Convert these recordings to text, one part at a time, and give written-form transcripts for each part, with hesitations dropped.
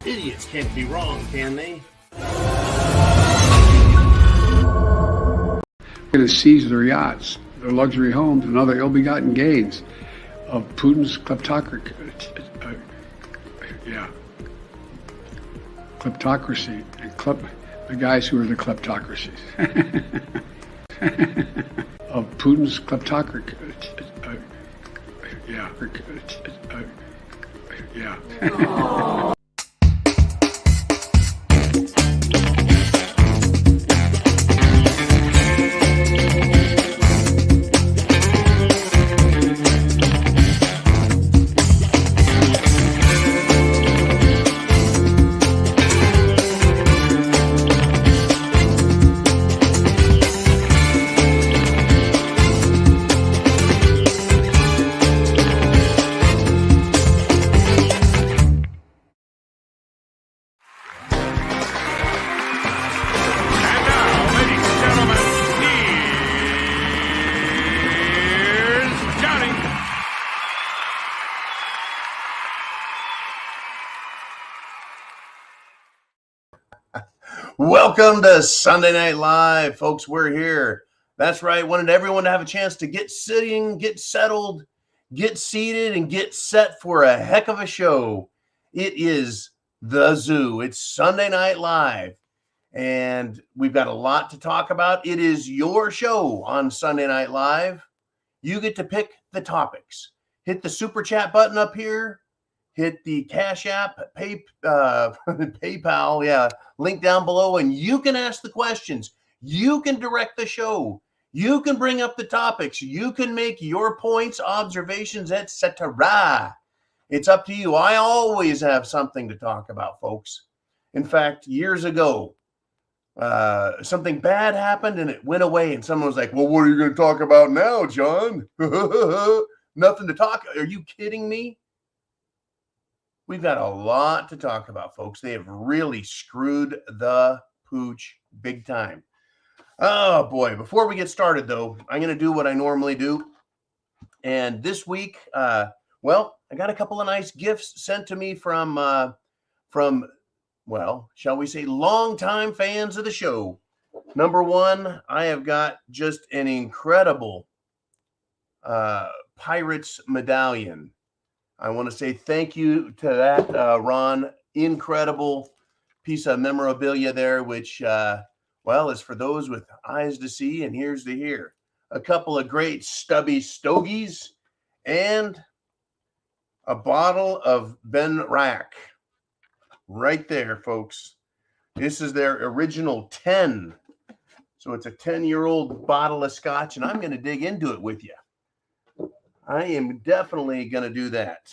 Idiots can't be wrong, can they? Going to seize their yachts, their luxury homes, and other ill-begotten gains of Putin's kleptocracy. Kleptocracy. And the guys who are the kleptocracies. Of Putin's kleptocracy. Welcome to Sunday Night Live, folks. We're here. That's right. Wanted everyone to have a chance to get sitting, get settled, get seated, and get set for a heck of a show. It is the Zoo. It's Sunday Night Live, and we've got a lot to talk about. It is your show on Sunday Night Live. You get to pick the topics. Hit the super chat button up here. Hit the CashApp, PayPal, link down below, and you can ask the questions. You can direct the show. You can bring up the topics. You can make your points, observations, etc. It's up to you. I always have something to talk about, folks. In fact, years ago, something bad happened and it went away, and someone was like, well, what are you going to talk about now, John? Nothing to talk. Are you kidding me? We've got a lot to talk about, folks. They have really screwed the pooch big time. Oh, boy. Before we get started, though, I'm going to do what I normally do. And this week, I got a couple of nice gifts sent to me from, shall we say, longtime fans of the show. Number one, I have got just an incredible Pirates medallion. I want to say thank you to that, Ron. Incredible piece of memorabilia there, which, is for those with eyes to see and ears to hear. A couple of great stubby stogies and a bottle of Ben Rack. Right there, folks. This is their original 10. So it's a 10-year-old bottle of scotch, and I'm going to dig into it with you. I am definitely going to do that.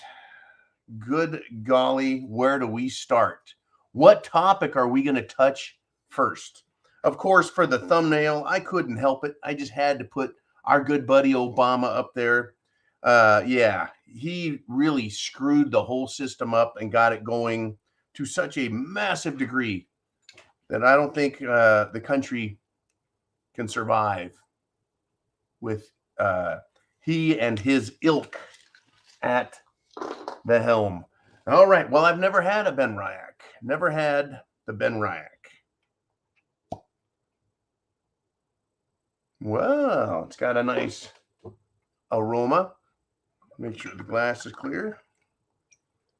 Good golly, where do we start? What topic are we going to touch first? Of course, for the thumbnail, I couldn't help it. I just had to put our good buddy Obama up there. He really screwed the whole system up and got it going to such a massive degree that I don't think the country can survive with he and his ilk at the helm. All right. Well, I've never had a Ben Ryak. Never had the Ben Ryak. Well, it's got a nice aroma. Make sure the glass is clear.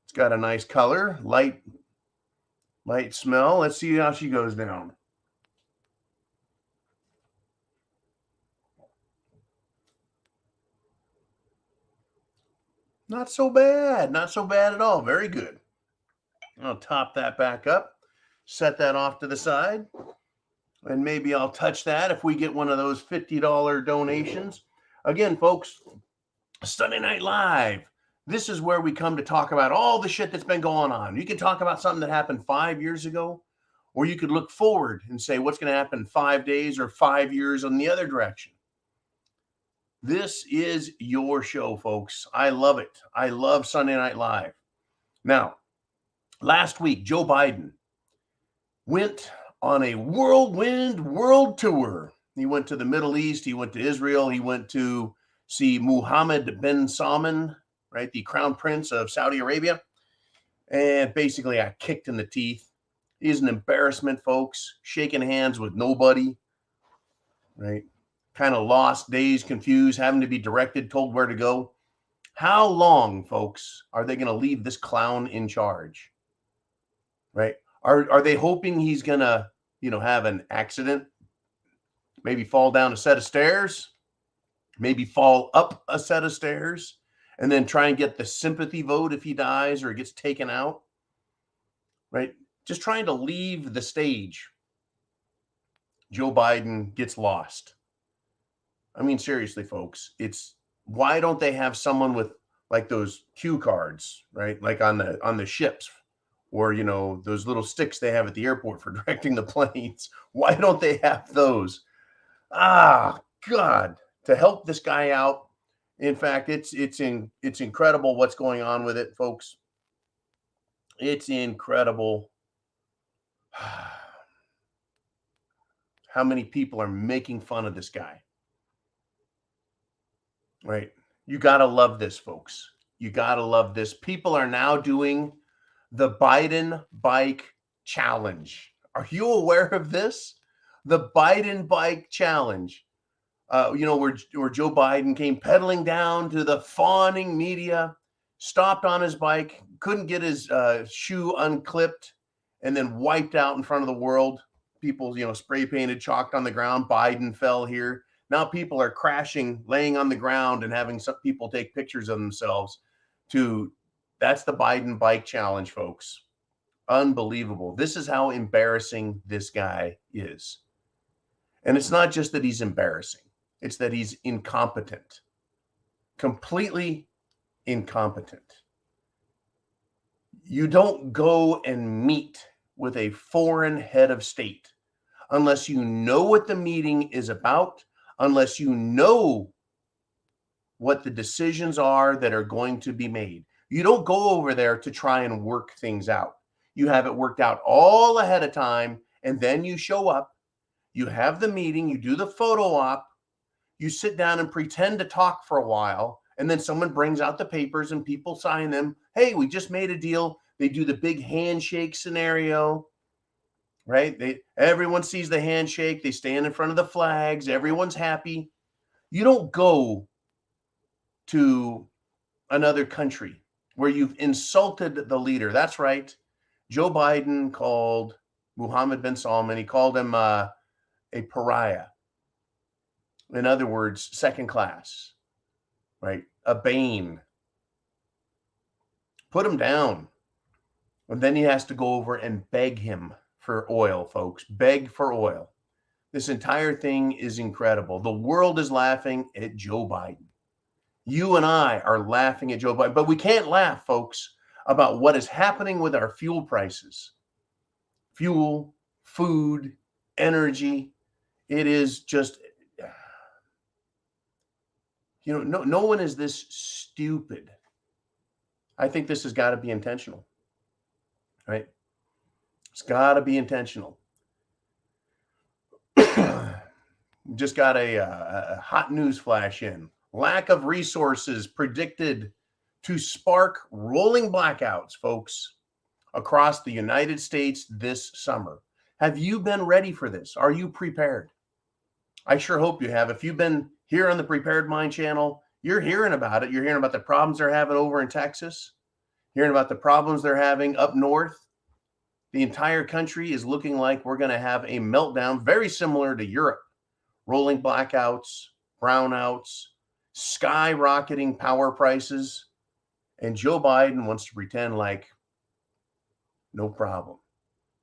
It's got a nice color, light smell. Let's see how she goes down. Not so bad. Not so bad at all. Very good. I'll top that back up, set that off to the side, and maybe I'll touch that if we get one of those $50 donations. Again, folks, Sunday Night Live. This is where we come to talk about all the shit that's been going on. You can talk about something that happened 5 years ago, or you could look forward and say what's going to happen in 5 days or 5 years in the other direction. This is your show, folks. I love it. I love Sunday Night Live. Now, last week, Joe Biden went on a whirlwind world tour. He went to the Middle East. He went to Israel. He went to see Mohammed bin Salman, right, the crown prince of Saudi Arabia. and basically got kicked in the teeth. He's an embarrassment, folks, shaking hands with nobody, right? Kind of lost, dazed, confused, having to be directed, told where to go. How long, folks, are they going to leave this clown in charge, right? Are they hoping he's going to, have an accident, maybe fall down a set of stairs, maybe fall up a set of stairs, and then try and get the sympathy vote if he dies or gets taken out, right? Just trying to leave the stage. Joe Biden gets lost. I mean, seriously, folks, why don't they have someone with like those cue cards, right? Like on the ships, or those little sticks they have at the airport for directing the planes. Why don't they have those? Ah, God, to help this guy out. In fact, it's incredible what's going on with it, folks. It's incredible how many people are making fun of this guy. Right? You got to love this, folks. You got to love this. People are now doing the Biden bike challenge. Are you aware of this? The Biden bike challenge. Where Joe Biden came pedaling down to the fawning media, stopped on his bike, couldn't get his shoe unclipped, and then wiped out in front of the world. People, spray painted, chalked on the ground. Biden fell here. Now people are crashing, laying on the ground, and having some people take pictures of themselves. That's the Biden bike challenge, folks. Unbelievable. This is how embarrassing this guy is. And it's not just that he's embarrassing. It's that he's incompetent, completely incompetent. You don't go and meet with a foreign head of state unless you know what the meeting is about, unless you know what the decisions are that are going to be made. You don't go over there to try and work things out. You have it worked out all ahead of time, and then you show up, you have the meeting, you do the photo op, you sit down and pretend to talk for a while, and then someone brings out the papers and people sign them. Hey, we just made a deal. They do the big handshake scenario, right? Everyone sees the handshake. They stand in front of the flags. Everyone's happy. You don't go to another country where you've insulted the leader. That's right. Joe Biden called Mohammed bin Salman, he called him a pariah. In other words, second class, right? A bane. Put him down. And then he has to go over and beg him for oil, folks. Beg for oil. This entire thing is incredible. The world is laughing at Joe Biden. You and I are laughing at Joe Biden, but we can't laugh, folks, about what is happening with our fuel prices. Fuel, food, energy. It is just, no one is this stupid. I think this has got to be intentional, right? It's got to be intentional. Just got a hot news flash in. Lack of resources predicted to spark rolling blackouts, folks, across the United States this summer. Have you been ready for this? Are you prepared? I sure hope you have. If you've been here on the Prepared Mind channel, you're hearing about it. You're hearing about the problems they're having over in Texas, hearing about the problems they're having up north. The entire country is looking like we're going to have a meltdown very similar to Europe. Rolling blackouts, brownouts, skyrocketing power prices. And Joe Biden wants to pretend like no problem.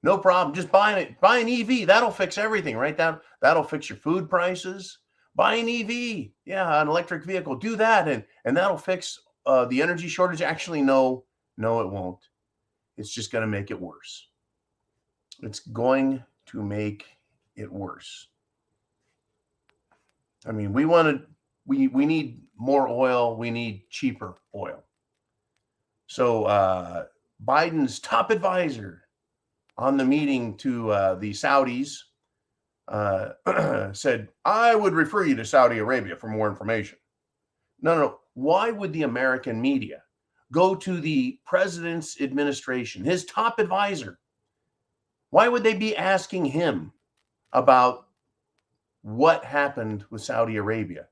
No problem. Just buy an EV. That'll fix everything, right? That'll fix your food prices. Buy an EV. Yeah, an electric vehicle. Do that. And that'll fix the energy shortage. Actually, no, it won't. It's just going to make it worse. It's going to make it worse. I mean, we need more oil. We need cheaper oil. So Biden's top advisor on the meeting to the Saudis said, I would refer you to Saudi Arabia for more information. No. Why would the American media go to the president's administration, his top advisor. Why would they be asking him about what happened with Saudi Arabia?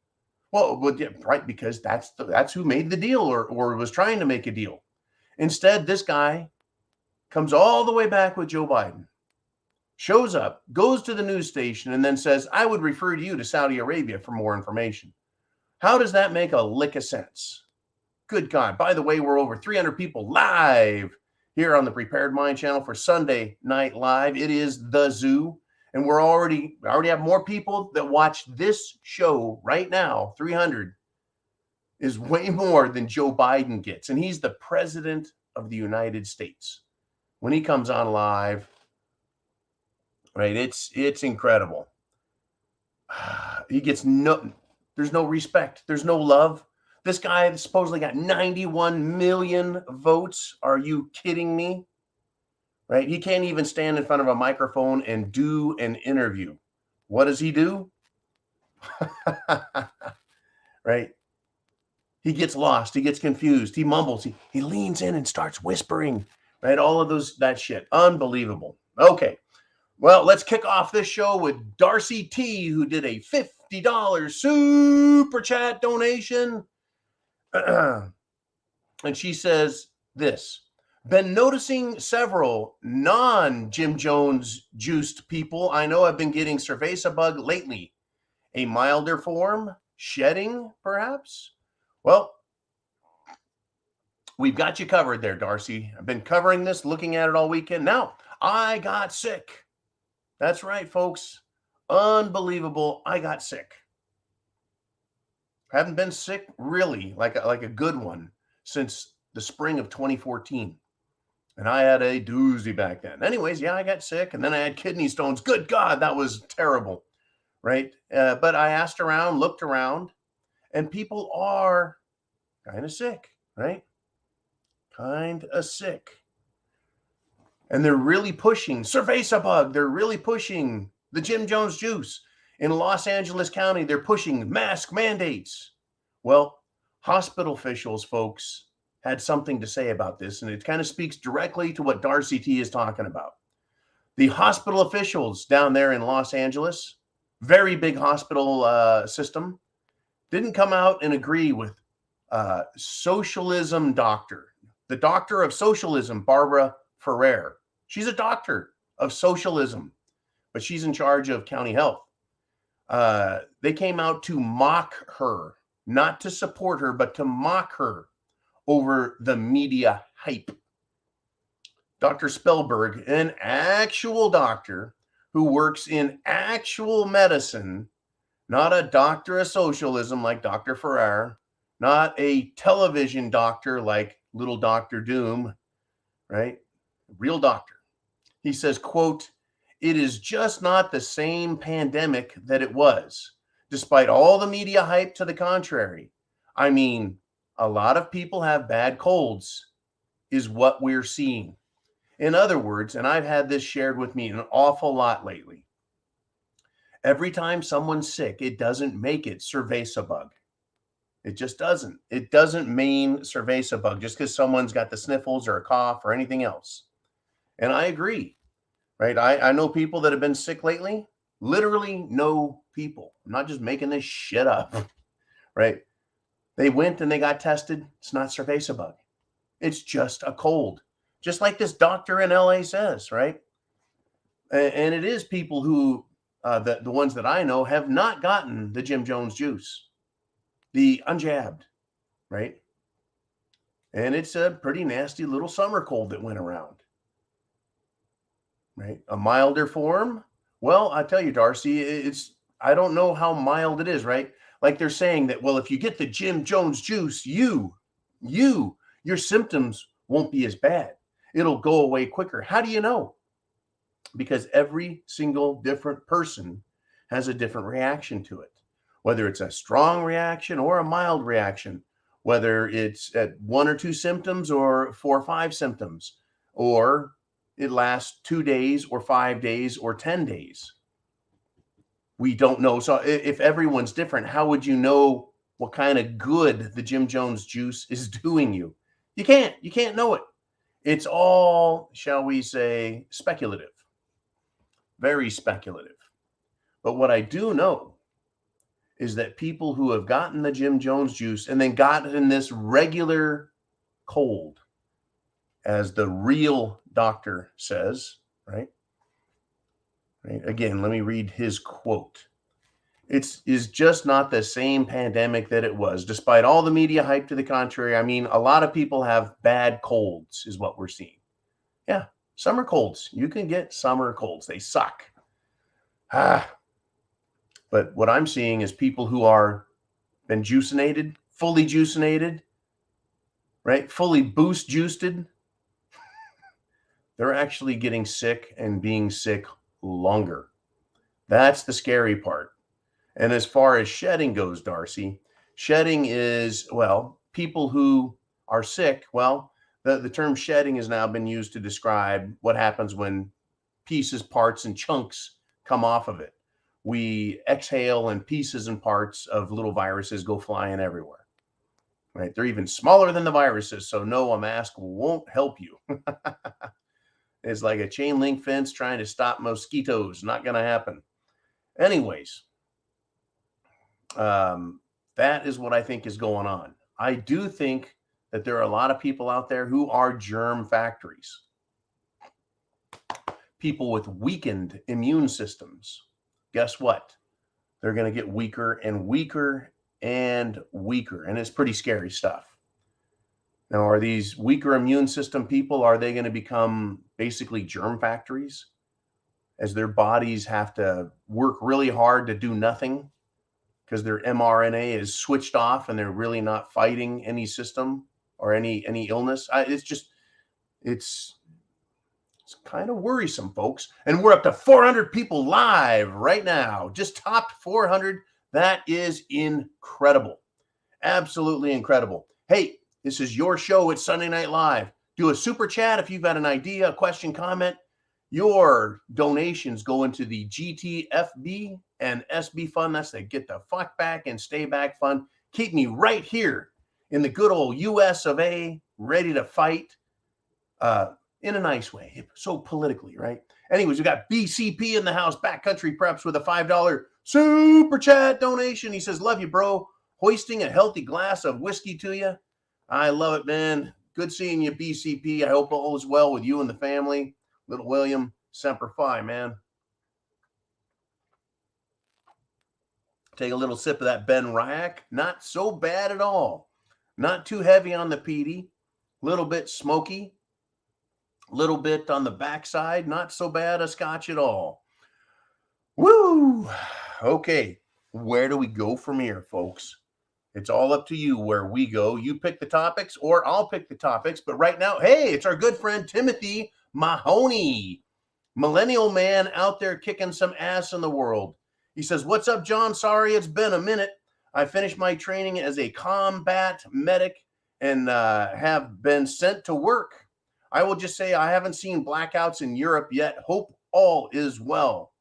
Well, right, because that's who made the deal or was trying to make a deal. Instead, this guy comes all the way back with Joe Biden, shows up, goes to the news station, and then says, I would refer you to Saudi Arabia for more information. How does that make a lick of sense? Good God. By the way, we're over 300 people live here on the Prepared Mind channel for Sunday Night Live. It is The Zoo. And we already have more people that watch this show right now. 300 is way more than Joe Biden gets. And he's the president of the United States. When he comes on live, right, it's incredible. He gets there's no respect. There's no love. This guy supposedly got 91 million votes. Are you kidding me? Right? He can't even stand in front of a microphone and do an interview. What does he do? Right? He gets lost. He gets confused. He mumbles. He leans in and starts whispering. Right? All of that shit. Unbelievable. Okay. Well, let's kick off this show with Darcy T, who did a $50 super chat donation. And she says this. Been noticing several non-Jim Jones juiced people I know have been getting cerveza bug lately. A milder form? Shedding, perhaps? Well, we've got you covered there, Darcy. I've been covering this, looking at it all weekend. Now, I got sick. That's right, folks. Unbelievable. I got sick. Haven't been sick really like a good one since the spring of 2014. And I had a doozy back then. Anyways, yeah, I got sick. And then I had kidney stones. Good God, that was terrible. Right? But I asked around, looked around, and people are kind of sick. Right? Kind of sick. And they're really pushing cerveza bug. They're really pushing the Jim Jones juice. In Los Angeles County, they're pushing mask mandates. Well, hospital officials, folks, had something to say about this, and it kind of speaks directly to what Darcy T is talking about. The hospital officials down there in Los Angeles, very big hospital system, didn't come out and agree with socialism doctor, the doctor of socialism, Barbara Ferrer. She's a doctor of socialism, but she's in charge of county health. They came out to mock her, not to support her, but to mock her over the media hype. Dr. Spellberg, an actual doctor who works in actual medicine, not a doctor of socialism like Dr. Ferrer, not a television doctor like little Dr. Doom, right? Real doctor. He says, quote, "It is just not the same pandemic that it was, despite all the media hype to the contrary. I mean, a lot of people have bad colds, is what we're seeing." In other words, and I've had this shared with me an awful lot lately, every time someone's sick, it doesn't make it cerveza bug. It just doesn't. It doesn't mean cerveza bug just because someone's got the sniffles or a cough or anything else. And I agree, right? I know people that have been sick lately, literally know people. I'm not just making this shit up, right? They went and they got tested. It's not cerveza bug. It's just a cold. Just like this doctor in LA says, right? And it is people who, the ones that I know, have not gotten the Jim Jones juice, the unjabbed, right? And it's a pretty nasty little summer cold that went around, right? A milder form. Well, I tell you, Darcy, I don't know how mild it is, right? Like they're saying that, well, if you get the Jim Jones juice, your symptoms won't be as bad. It'll go away quicker. How do you know? Because every single different person has a different reaction to it, whether it's a strong reaction or a mild reaction, whether it's at 1 or 2 symptoms or 4 or 5 symptoms, or it lasts 2 days or 5 days or 10 days. We don't know. So if everyone's different, how would you know what kind of good the Jim Jones juice is doing you? You can't know it. It's all, shall we say, speculative, very speculative. But what I do know is that people who have gotten the Jim Jones juice and then gotten this regular cold, as the real doctor says, right? Again, let me read his quote. It is just not the same pandemic that it was, despite all the media hype to the contrary. I mean, a lot of people have bad colds, is what we're seeing. Yeah, summer colds. You can get summer colds. They suck. But what I'm seeing is people who are been juicinated, fully juicinated, right? Fully boost juiced. They're actually getting sick and being sick longer. That's the scary part. And as far as shedding goes, Darcy, shedding is, well, people who are sick. Well, the term shedding has now been used to describe what happens when pieces, parts, and chunks come off of it. We exhale and pieces and parts of little viruses go flying everywhere, right? They're even smaller than the viruses. So no, a mask won't help you. It's like a chain link fence trying to stop mosquitoes. Not going to happen. Anyways, that is what I think is going on. I do think that there are a lot of people out there who are germ factories. People with weakened immune systems. Guess what? They're going to get weaker and weaker and weaker. And it's pretty scary stuff. Now, are these weaker immune system people, are they going to become basically germ factories as their bodies have to work really hard to do nothing because their mRNA is switched off and they're really not fighting any system or any illness? It's kind of worrisome, folks. And we're up to 400 people live right now. Just topped 400. That is incredible. Absolutely incredible. Hey, this is your show. It's Sunday Night Live. Do a super chat if you've got an idea, a question, comment. Your donations go into the GTFB and SB fund. That's the Get the Fuck Back and Stay Back fund. Keep me right here in the good old US of A, ready to fight in a nice way. So politically, right? Anyways, we got BCP in the house, Backcountry Preps, with a $5 super chat donation. He says, love you, bro. Hoisting a healthy glass of whiskey to you. I love it, man. Good seeing you, BCP. I hope all is well with you and the family. Little William, Semper Fi, man. Take a little sip of that Ben Ryack. Not so bad at all. Not too heavy on the peaty. Little bit smoky. Little bit on the backside. Not so bad a scotch at all. Woo! Okay, where do we go from here, folks? It's all up to you where we go. You pick the topics or I'll pick the topics. But right now, hey, it's our good friend Timothy Mahoney, millennial man out there kicking some ass in the world. He says, what's up, John? Sorry, it's been a minute. I finished my training as a combat medic and have been sent to work. I will just say I haven't seen blackouts in Europe yet. Hope all is well.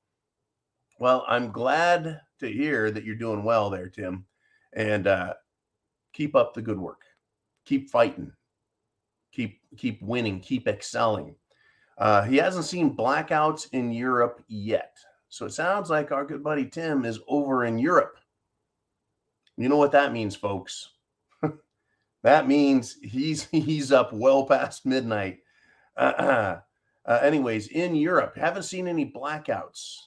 Well, I'm glad to hear that you're doing well there, Tim. And keep up the good work. Keep fighting. Keep winning. Keep excelling. He hasn't seen blackouts in Europe yet. So it sounds like our good buddy Tim is over in Europe. You know what that means, folks? That means he's up well past midnight. Anyways, in Europe, haven't seen any blackouts.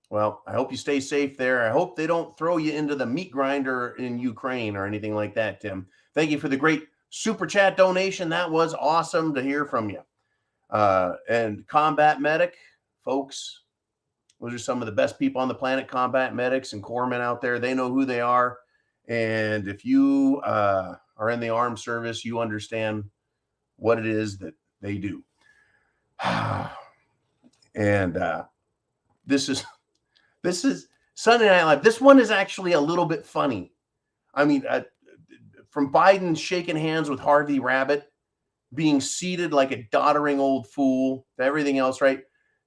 Well, I hope you stay safe there. I hope they don't throw you into the meat grinder in Ukraine or anything like that, Tim. Thank you for the great super chat donation. That was awesome to hear from you. And Combat Medic, folks, those are some of the best people on the planet, combat medics and corpsmen out there. They know who they are. And if you are in the armed service, you understand what it is that they do. And this is Sunday Night Live. This one is actually a little bit funny. I mean, from Biden shaking hands with Harvey Rabbit, being seated like a doddering old fool, to everything else, right?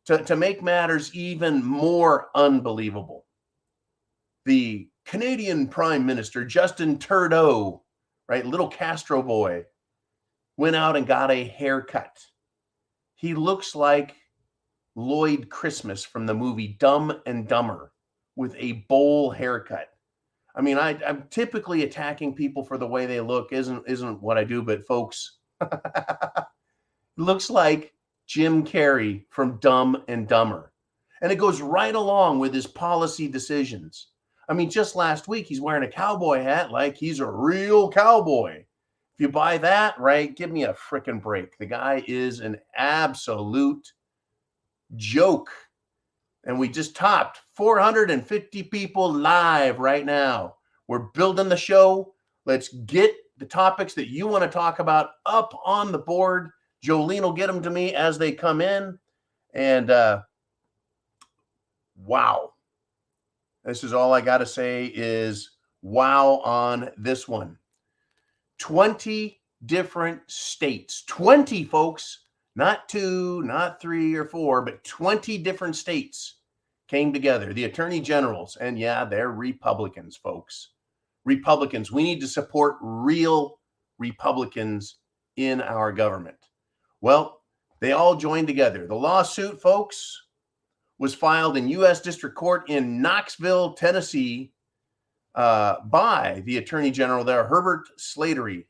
To make matters even more unbelievable, the Canadian Prime Minister, Justin Trudeau, right? Little Castro boy, went out and got a haircut. He looks like Lloyd Christmas from the movie Dumb and Dumber with a bowl haircut. I mean, I'm typically attacking people for the way they look isn't what I do, but folks, looks like Jim Carrey from Dumb and Dumber. And it goes right along with his policy decisions. I mean, just last week, he's wearing a cowboy hat like he's a real cowboy. If you buy that, right, give me a frickin' break. The guy is an absolute joke. And we just topped 450 people live right now. We're building the show. Let's get the topics that you want to talk about up on the board. Jolene will get them to me as they come in. And wow. This is all I got to say is wow on this one. 20 different states. 20, folks. Not 2, not 3 or 4, but 20 different states came together. The attorney generals, and yeah, they're Republicans, folks. Republicans. We need to support real Republicans in our government. Well, they all joined together. The lawsuit, folks, was filed in U.S. District Court in Knoxville, Tennessee, by the Attorney General there, Herbert Slattery,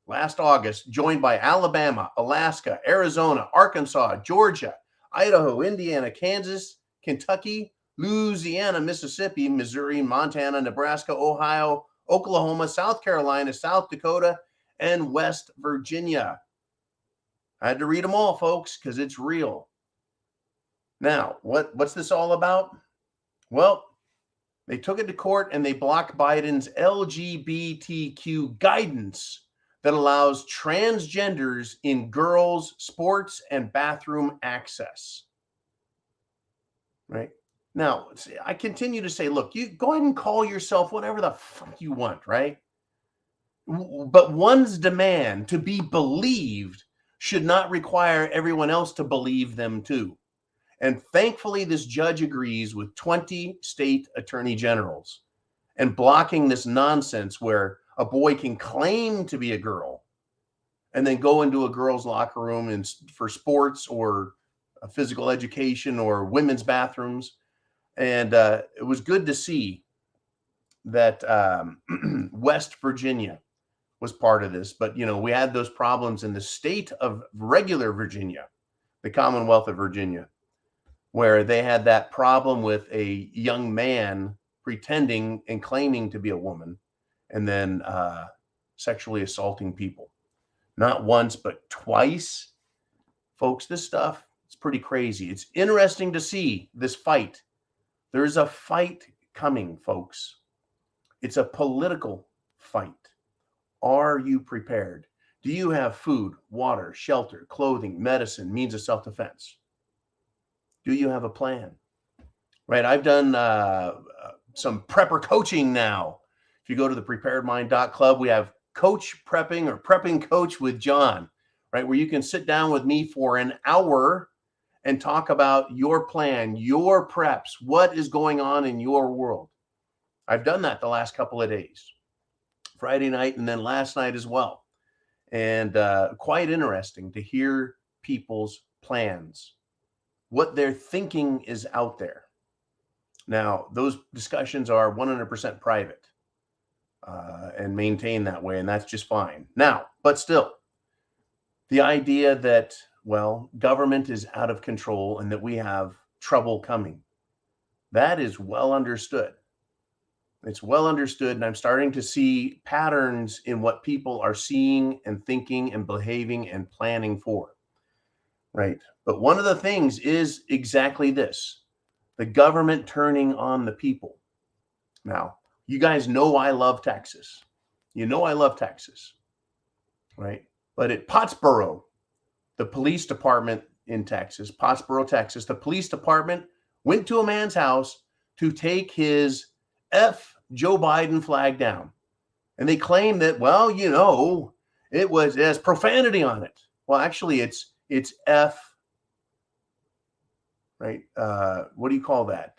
last August, joined by Alabama, Alaska, Arizona, Arkansas, Georgia, Idaho, Indiana, Kansas, Kentucky, Louisiana, Mississippi, Missouri, Montana, Nebraska, Ohio, Oklahoma, South Carolina, South Dakota, and West Virginia. I had to read them all, folks, because it's real. Now, what's this all about? Well, they took it to court and they blocked Biden's LGBTQ guidance that allows transgenders in girls' sports and bathroom access. Right? Now, I continue to say, look, you go ahead and call yourself whatever the fuck you want, right? But one's demand to be believed should not require everyone else to believe them too. And thankfully, this judge agrees with 20 state attorney generals and blocking this nonsense where a boy can claim to be a girl and then go into a girl's locker room and for sports or physical education or women's bathrooms. And it was good to see that West Virginia was part of this. But, you know, we had those problems in the state of regular Virginia, the Commonwealth of Virginia, where they had that problem with a young man pretending and claiming to be a woman and then sexually assaulting people. Not once, but twice. Folks, this stuff is pretty crazy. It's interesting to see this fight. There's a fight coming, folks. It's a political fight. Are you prepared? Do you have food, water, shelter, clothing, medicine, means of self-defense? Do you have a plan? Right. I've done some prepper coaching now. If you go to thepreparedmind.club, we have coach prepping or prepping coach with John, right? Where you can sit down with me for an hour and talk about your plan, your preps, what is going on in your world. I've done that the last couple of days, Friday night and then last night as well. And quite interesting to hear people's plans. What they're thinking is out there. Now, those discussions are 100% private and maintained that way, and that's just fine. Now, but still, the idea that, well, government is out of control and that we have trouble coming, that is well understood. It's well understood, and I'm starting to see patterns in what people are seeing and thinking and behaving and planning for. Right. But one of the things is exactly this, the government turning on the people. Now, you guys know I love Texas. You know I love Texas. Right. But at Pottsboro, the police department in Texas, Pottsboro, Texas, the police department went to a man's house to take his F Joe Biden flag down. And they claim that, well, you know, it has profanity on it. Well, actually, it's F, right? What do you call that?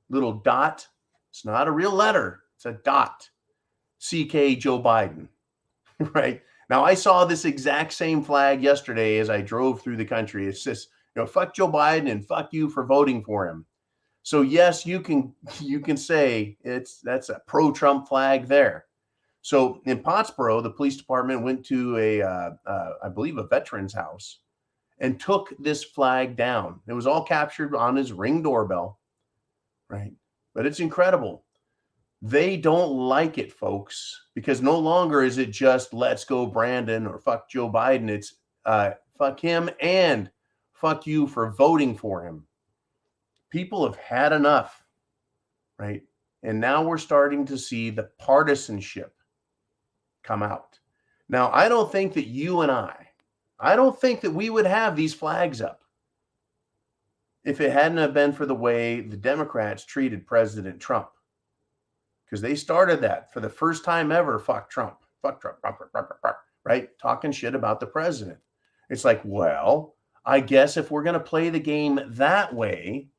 Little dot. It's not a real letter. It's a dot. CK Joe Biden, right? Now, I saw this exact same flag yesterday as I drove through the country. It's just, fuck Joe Biden and fuck you for voting for him. So yes, you can say that's a pro-Trump flag there. So in Pottsboro, the police department went to I believe a veteran's house and took this flag down. It was all captured on his Ring doorbell, right? But it's incredible. They don't like it, folks, because no longer is it just let's go Brandon or fuck Joe Biden. It's fuck him and fuck you for voting for him. People have had enough, right? And now we're starting to see the partisanship come out. Now, I don't think that you and I don't think that we would have these flags up if it hadn't have been for the way the Democrats treated President Trump. Because they started that for the first time ever, fuck Trump, right? Talking shit about the president. It's like, well, I guess if we're going to play the game that way,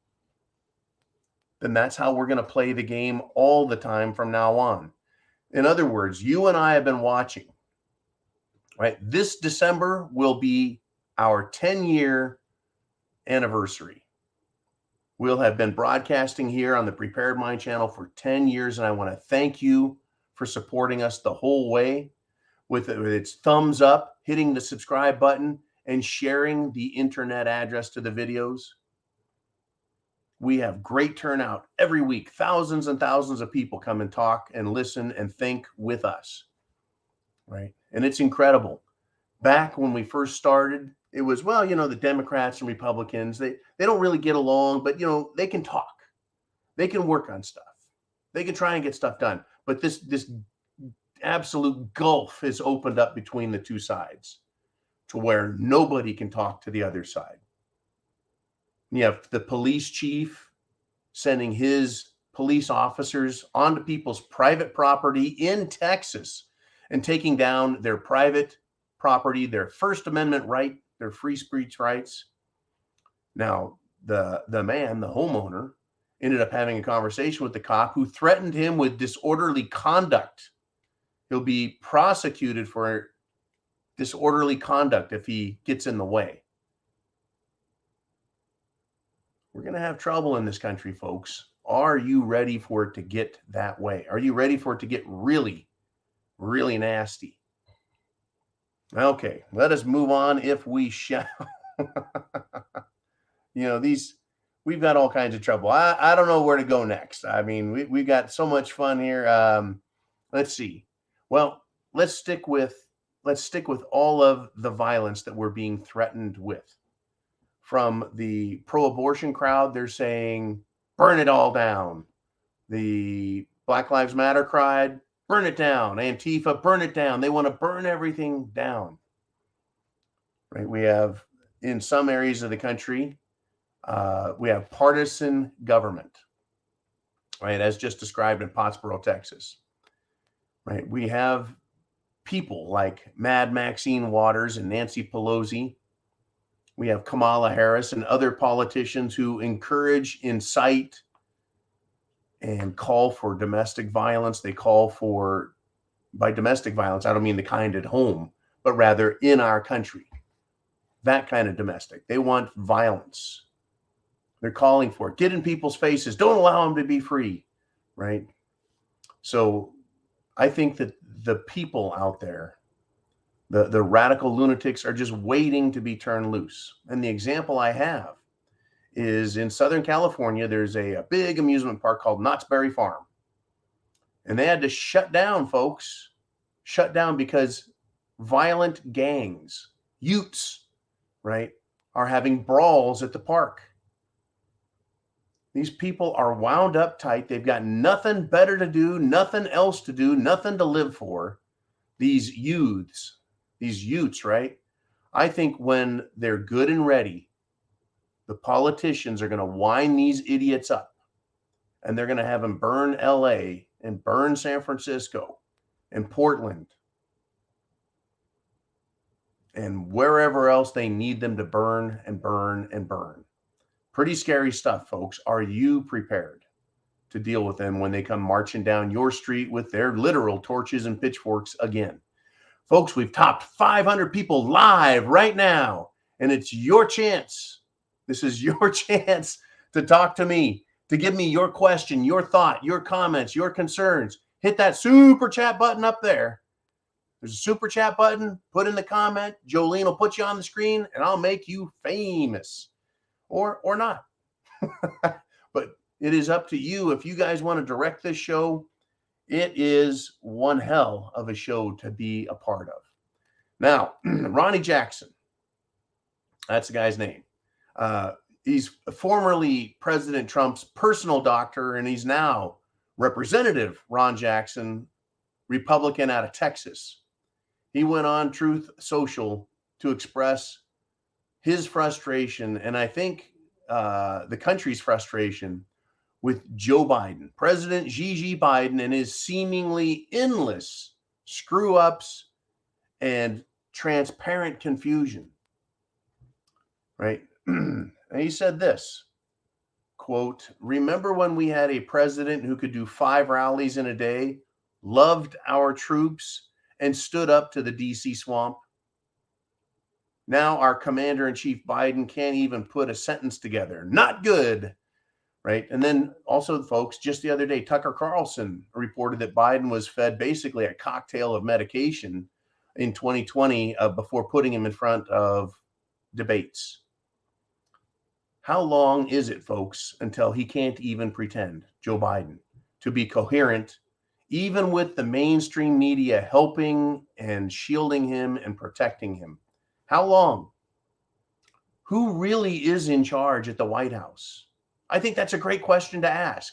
then that's how we're going to play the game all the time from now on. In other words, you and I have been watching, right? This December will be our 10-year anniversary. We'll have been broadcasting here on the Prepared Mind channel for 10 years, and I want to thank you for supporting us the whole way with its thumbs up, hitting the subscribe button, and sharing the internet address to the videos. We have great turnout every week. Thousands and thousands of people come and talk and listen and think with us, right? And it's incredible. Back when we first started, it was, well, the Democrats and Republicans, they don't really get along, but, they can talk. They can work on stuff. They can try and get stuff done. But this absolute gulf is opened up between the two sides to where nobody can talk to the other side. You have the police chief sending his police officers onto people's private property in Texas and taking down their private property, their First Amendment right, their free speech rights. Now, the homeowner, ended up having a conversation with the cop who threatened him with disorderly conduct. He'll be prosecuted for disorderly conduct if he gets in the way. We're going to have trouble in this country, folks. Are you ready for it to get that way? Are you ready for it to get really, really nasty? Okay, let us move on if we shall. We've got all kinds of trouble. I don't know where to go next. I mean, we've got so much fun here. Let's see. Well, let's stick with all of the violence that we're being threatened with. From the pro-abortion crowd, they're saying, burn it all down. The Black Lives Matter crowd, burn it down. Antifa, burn it down. They want to burn everything down. Right? We have, in some areas of the country, we have partisan government, right? As just described in Pottsboro, Texas, right? We have people like Mad Maxine Waters and Nancy Pelosi. We have Kamala Harris and other politicians who encourage, incite, and call for domestic violence. They call for, by domestic violence, I don't mean the kind at home, but rather in our country. That kind of domestic. They want violence. They're calling for it. Get in people's faces. Don't allow them to be free, right? So I think that the people out there, the radical lunatics, are just waiting to be turned loose. And the example I have is in Southern California, there's a big amusement park called Knott's Berry Farm. And they had to shut down, folks. Shut down because violent gangs, Utes, right, are having brawls at the park. These people are wound up tight. They've got nothing better to do, nothing else to do, nothing to live for. These Utes, right? I think when they're good and ready, the politicians are going to wind these idiots up, and they're going to have them burn LA and burn San Francisco and Portland and wherever else they need them to burn and burn and burn. Pretty scary stuff, folks. Are you prepared to deal with them when they come marching down your street with their literal torches and pitchforks again? Folks, we've topped 500 people live right now, and it's your chance. This is your chance to talk to me, to give me your question, your thought, your comments, your concerns. Hit that super chat button up there. There's a super chat button. Put in the comment. Jolene will put you on the screen, and I'll make you famous. Or not. But it is up to you. If you guys want to direct this show, it is one hell of a show to be a part of. Now, Ronnie Jackson, that's the guy's name. He's formerly President Trump's personal doctor, and he's now Representative Ron Jackson, Republican out of Texas. He went on Truth Social to express his frustration, and I think the country's frustration with Joe Biden, President Gigi Biden, and his seemingly endless screw-ups and transparent confusion, right? And he said this, quote, "Remember when we had a president who could do 5 rallies in a day, loved our troops, and stood up to the DC swamp? Now our commander-in-chief Biden can't even put a sentence together. Not good." Right? And then also, folks, just the other day, Tucker Carlson reported that Biden was fed basically a cocktail of medication in 2020 before putting him in front of debates. How long is it, folks, until he can't even pretend, Joe Biden, to be coherent, even with the mainstream media helping and shielding him and protecting him? How long? Who really is in charge at the White House? I think that's a great question to ask.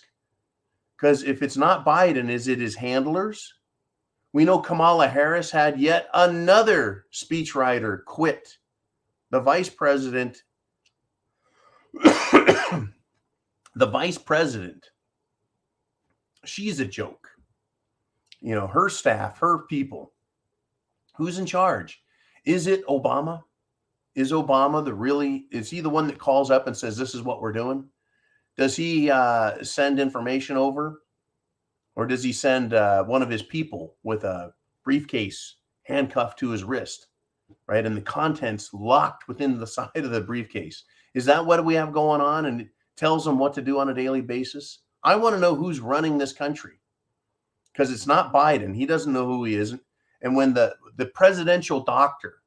Because if it's not Biden, is it his handlers? We know Kamala Harris had yet another speechwriter quit. The vice president, she's a joke. You know, her staff, her people. Who's in charge? Is it Obama? Is Obama is he the one that calls up and says, this is what we're doing? Does he send information over? Or does he send one of his people with a briefcase handcuffed to his wrist, right? And the contents locked within the side of the briefcase. Is that what we have going on? And it tells them what to do on a daily basis? I want to know who's running this country, because it's not Biden. He doesn't know who he is. And when the presidential doctor,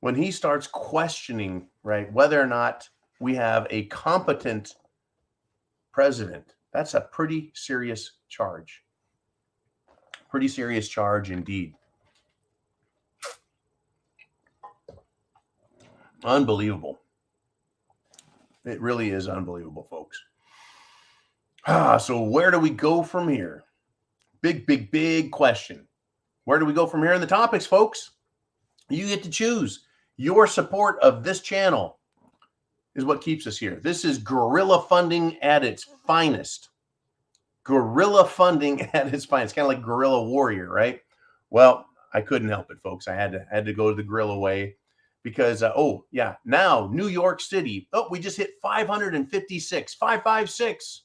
when he starts questioning, right, whether or not we have a competent president, that's a pretty serious charge. Pretty serious charge indeed. Unbelievable. It really is unbelievable, folks. So where do we go from here? Big question. Where do we go from here in the topics, folks? You get to choose. Your support of this channel is what keeps us here. This is guerrilla funding at its finest. Guerrilla funding at its finest. Kind of like guerrilla warrior, right? Well, I couldn't help it, folks. I had to go to the guerrilla way because, now New York City. Oh, we just hit 556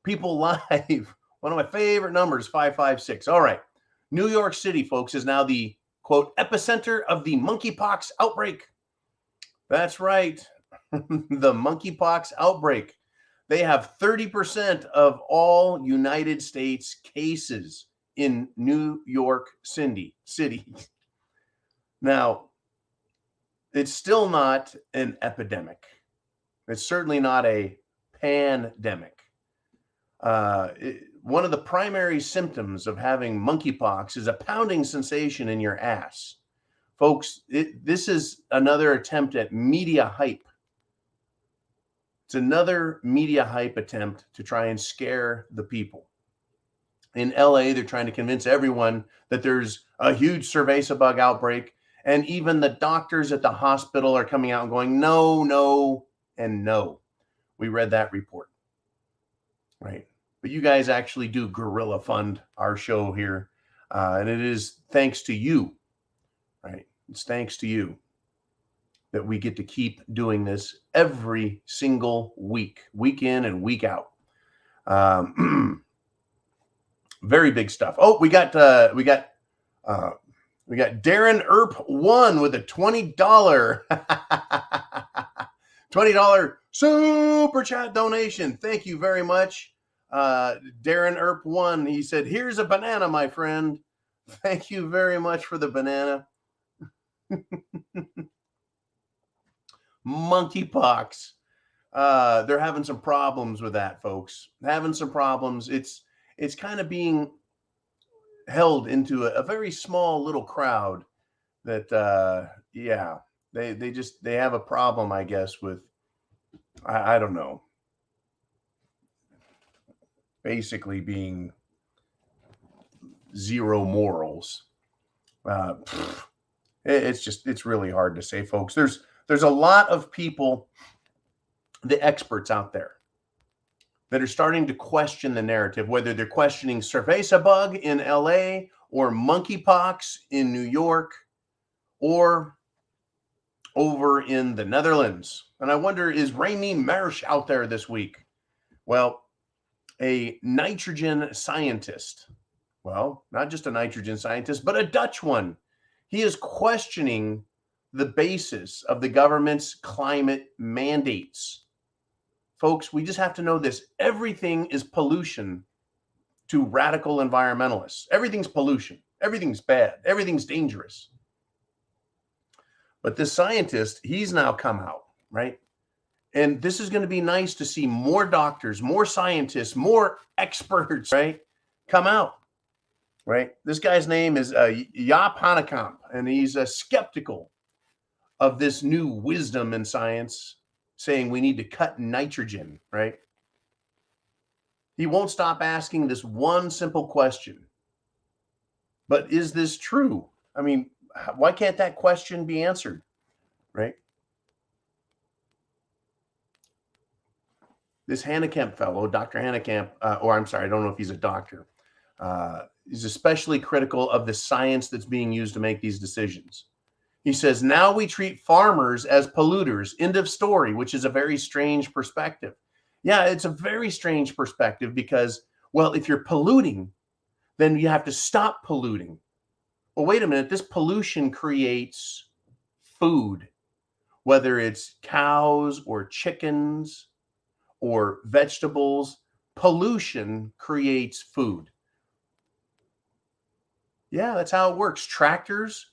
people live. One of my favorite numbers, 556. All right. New York City, folks, is now the, quote, epicenter of the monkeypox outbreak. That's right. The monkeypox outbreak. They have 30% of all United States cases in New York City. Now, it's still not an epidemic. It's certainly not a pandemic. One of the primary symptoms of having monkeypox is a pounding sensation in your ass. Folks, this is another attempt at media hype. It's another media hype attempt to try and scare the people. In LA, they're trying to convince everyone that there's a huge cerveza bug outbreak. And even the doctors at the hospital are coming out and going, no, and no. We read that report, right? But you guys actually do guerrilla fund our show here. And it is thanks to you, right? It's thanks to you that we get to keep doing this every single week in and week out. Very big stuff. Oh, we got We got Darren Earp 1 with a $20 $20 super chat donation. Thank you very much. Darren Earp 1, he said, here's a banana, my friend. Thank you very much for the banana. Monkeypox. They're having some problems with that, folks. Having some problems. It's kind of being held into a very small little crowd that yeah, they have a problem, I guess, with I don't know, basically being zero morals. It's really hard to say, folks. There's a lot of people, the experts out there, that are starting to question the narrative, whether they're questioning cerveza bug in LA or monkeypox in New York or over in the Netherlands. And I wonder, is Remy Marsh out there this week? Well, a nitrogen scientist, well, not just a nitrogen scientist, but a Dutch one. He is questioning the basis of the government's climate mandates. Folks, we just have to know this. Everything is pollution to radical environmentalists. Everything's pollution. Everything's bad. Everything's dangerous. But this scientist, he's now come out, right? And this is going to be nice to see more doctors, more scientists, more experts, right, come out, right? This guy's name is Jaap Hanekamp, and he's skeptical of this new wisdom in science, saying we need to cut nitrogen, right? He won't stop asking this one simple question. But is this true? I mean, why can't that question be answered, right? This Hanekamp fellow, Dr. Hanekamp, or I'm sorry, I don't know if he's a doctor, is especially critical of the science that's being used to make these decisions. He says, now we treat farmers as polluters, end of story, which is a very strange perspective. Yeah, it's a very strange perspective because, well, if you're polluting, then you have to stop polluting. Well, wait a minute, this pollution creates food, whether it's cows or chickens or vegetables. Pollution creates food. Yeah, that's how it works. Tractors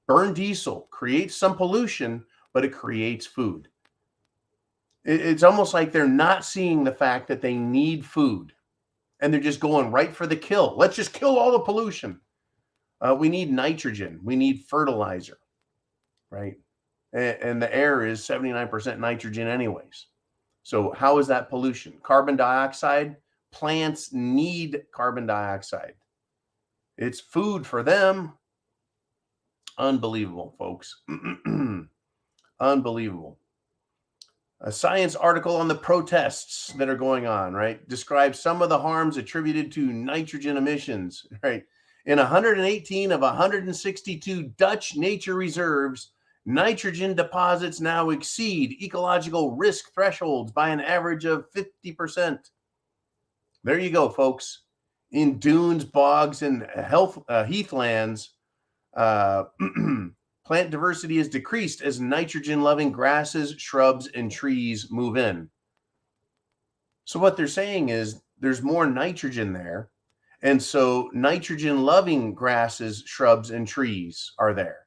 burn diesel, creates some pollution, but it creates food. It's almost like they're not seeing the fact that they need food, and they're just going right for the kill. Let's just kill all the pollution. We need nitrogen. We need fertilizer, right? And the air is 79% nitrogen anyways. So how is that pollution? Carbon dioxide. Plants need carbon dioxide. It's food for them. Unbelievable, folks. Unbelievable. A science article on the protests that are going on, right, describes some of the harms attributed to nitrogen emissions, right? In 118 of 162 Dutch nature reserves, nitrogen deposits now exceed ecological risk thresholds by an average of 50%. There you go, folks. In dunes, bogs, and heathlands, plant diversity is decreased as nitrogen-loving grasses, shrubs, and trees move in. So what they're saying is there's more nitrogen there, and so nitrogen-loving grasses, shrubs, and trees are there.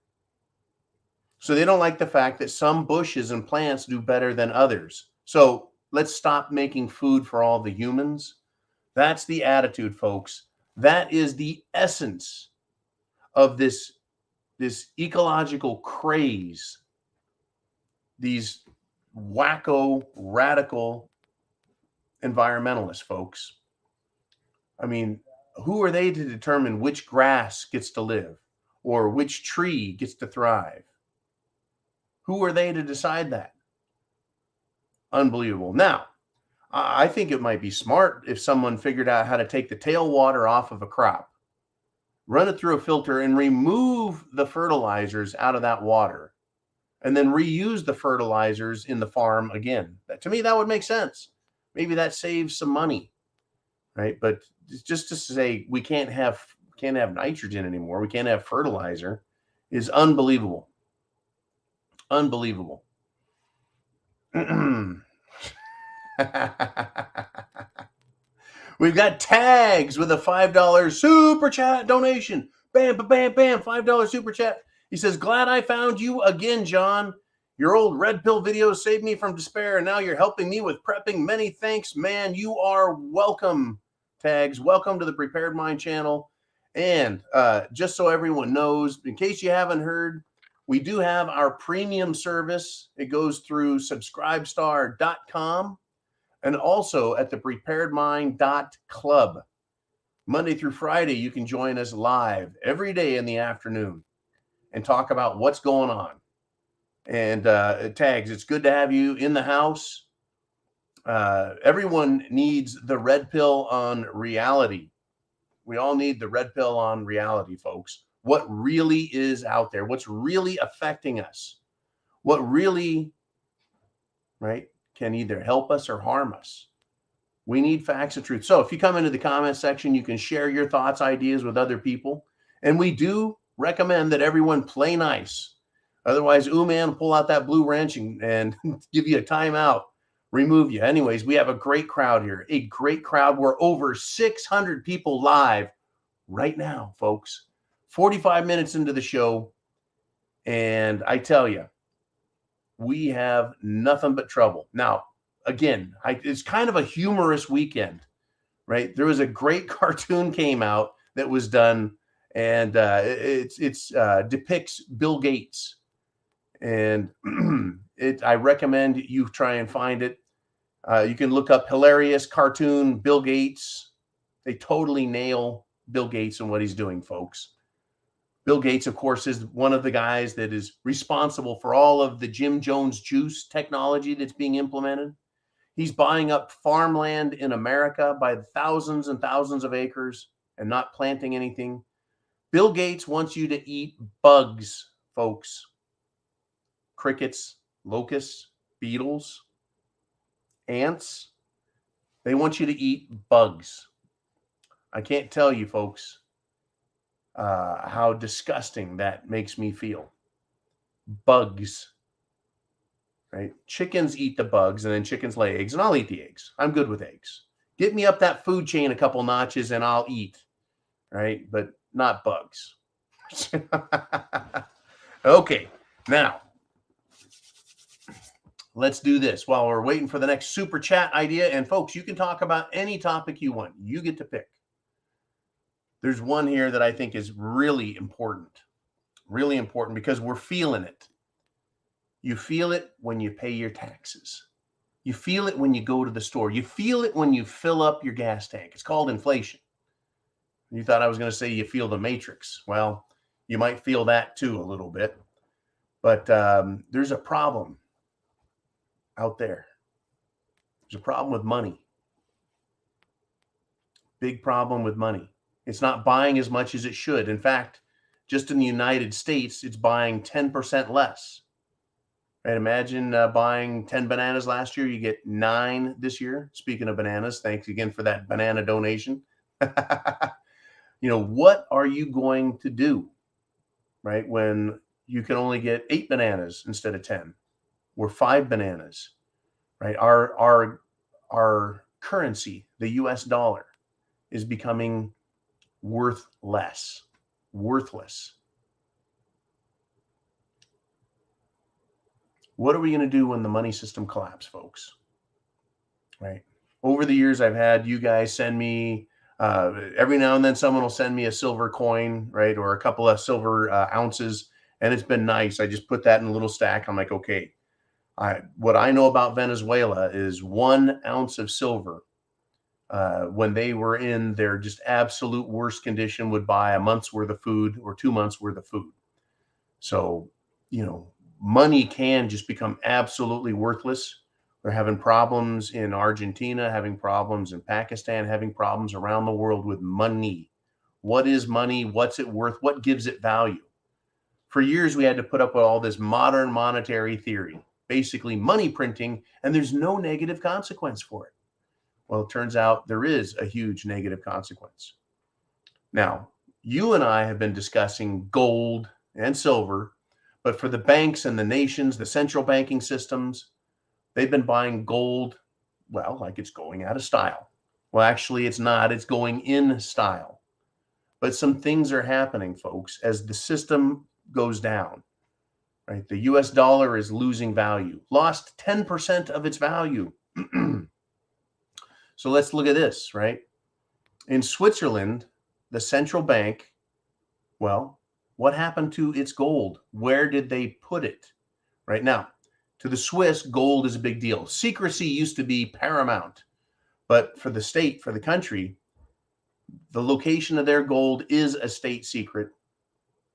So they don't like the fact that some bushes and plants do better than others. So let's stop making food for all the humans. That's the attitude, folks. That is the essence of this ecological craze, these wacko, radical environmentalists, folks. I mean, who are they to determine which grass gets to live or which tree gets to thrive? Who are they to decide that? Unbelievable. Now, I think it might be smart if someone figured out how to take the tailwater off of a crop, run it through a filter, and remove the fertilizers out of that water, and then reuse the fertilizers in the farm again. To me, that would make sense. Maybe that saves some money, right? But just to say we can't have can't have nitrogen anymore. We can't have fertilizer is unbelievable. Unbelievable. We've got Tags with a $5 super chat donation. Bam, bam, bam, $5 super chat. He says, glad I found you again, John. Your old red pill videos saved me from despair, and now you're helping me with prepping. Many thanks, man. You are welcome, Tags. Welcome to the Prepared Mind channel. And just so everyone knows, in case you haven't heard, we do have our premium service. It goes through subscribestar.com and also at the preparedmind.club. Monday through Friday, you can join us live every day in the afternoon and talk about what's going on. And Tags, it's good to have you in the house. Everyone needs the red pill on reality. We all need the red pill on reality, folks. What really is out there? What's really affecting us? What really, right, can either help us or harm us? We need facts and truth. So if you come into the comment section, you can share your thoughts, ideas with other people. And we do recommend that everyone play nice. Otherwise, man, pull out that blue wrench and give you a timeout, remove you. Anyways, we have a great crowd here, a great crowd. We're over 600 people live right now, folks. 45 minutes into the show. And I tell you, we have nothing but trouble. Now, again, it's kind of a humorous weekend, right? There was a great cartoon came out that was done, and it depicts Bill Gates. And I recommend you try and find it. You can look up hilarious cartoon Bill Gates. They totally nail Bill Gates and what he's doing, folks. Bill Gates, of course, is one of the guys that is responsible for all of the Jim Jones juice technology that's being implemented. He's buying up farmland in America by thousands and thousands of acres and not planting anything. Bill Gates wants you to eat bugs, folks. Crickets, locusts, beetles, ants. They want you to eat bugs. I can't tell you, folks, how disgusting that makes me feel. Bugs, right? Chickens eat the bugs, and then chickens lay eggs, and I'll eat the eggs. I'm good with eggs. Get me up that food chain a couple notches, and I'll eat, right? But not bugs. Okay, now, let's do this while we're waiting for the next super chat idea. And folks, you can talk about any topic you want. You get to pick. There's one here that I think is really important because we're feeling it. You feel it when you pay your taxes. You feel it when you go to the store. You feel it when you fill up your gas tank. It's called inflation. You thought I was going to say you feel the matrix. Well, you might feel that too a little bit. But there's a problem out there. There's a problem with money. Big problem with money. It's not buying as much as it should. In fact, just in the United States, it's buying 10% less. Right? Imagine buying 10 bananas last year. You get 9 this year. Speaking of bananas, thanks again for that banana donation. What are you going to do, right, when you can only get 8 bananas instead of 10? Or 5 bananas, right? Our currency, the US dollar, is becoming worthless. What are we going to do when the money system collapses, folks? Right? Over the years, I've had you guys send me, every now and then someone will send me a silver coin, right? Or a couple of silver ounces. And it's been nice. I just put that in a little stack. I'm like, okay, what I know about Venezuela is 1 ounce of silver, when they were in their just absolute worst condition, would buy a month's worth of food or 2 months worth of food. So, money can just become absolutely worthless. We're having problems in Argentina, having problems in Pakistan, having problems around the world with money. What is money? What's it worth? What gives it value? For years, we had to put up with all this modern monetary theory, basically money printing, and there's no negative consequence for it. Well, it turns out there is a huge negative consequence. Now, You and I have been discussing gold and silver, but for the banks and the nations, the central banking systems, they've been buying gold, well, like it's going out of style. Well, actually, it's not. It's going in style. But some things are happening, folks, as the system goes down, right? The US dollar is losing value, lost 10% of its value. So let's look at this, right? In Switzerland, the central bank, well, what happened to its gold? Where did they put it? Right now, to the Swiss, gold is a big deal. Secrecy used to be paramount, but for the state, for the country, the location of their gold is a state secret,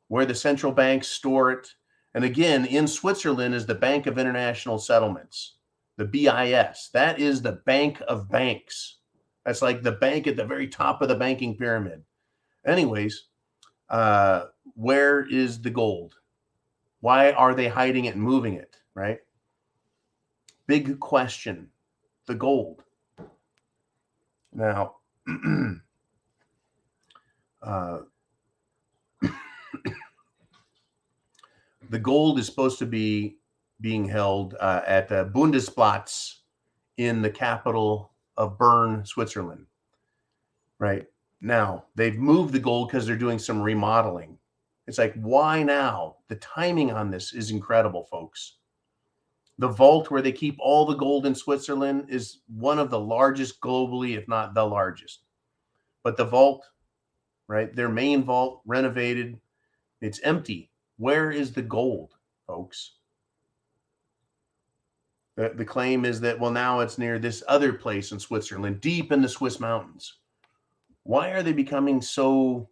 where the central banks store it. And again, in Switzerland is the Bank of International Settlements, the BIS. That is the bank of banks. That's like the bank at the very top of the banking pyramid. Anyways, where is the gold? Why are they hiding it and moving it, right? Big question, the gold. Now, the gold is supposed to be being held at the Bundesplatz in the capital of Bern, Switzerland. Right now, they've moved the gold because they're doing some remodeling. It's like, why now? The timing on this is incredible, folks. The vault where they keep all the gold in Switzerland is one of the largest globally, if not the largest. But the vault, right, their main vault, renovated, it's empty. Where is the gold, folks? The claim is that, well, now it's near this other place in Switzerland, deep in the Swiss mountains. Why are they becoming so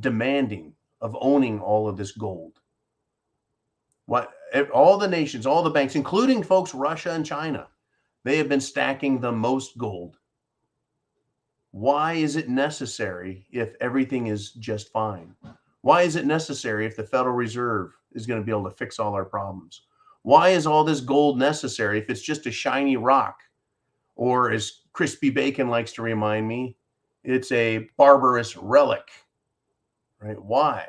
demanding of owning all of this gold? What, all the nations, all the banks, including, folks, Russia and China, they have been stacking the most gold. Why is it necessary if everything is just fine? Why is it necessary if the Federal Reserve is going to be able to fix all our problems? Why is all this gold necessary if it's just a shiny rock? Or, as Crispy Bacon likes to remind me, it's a barbarous relic, right? Why?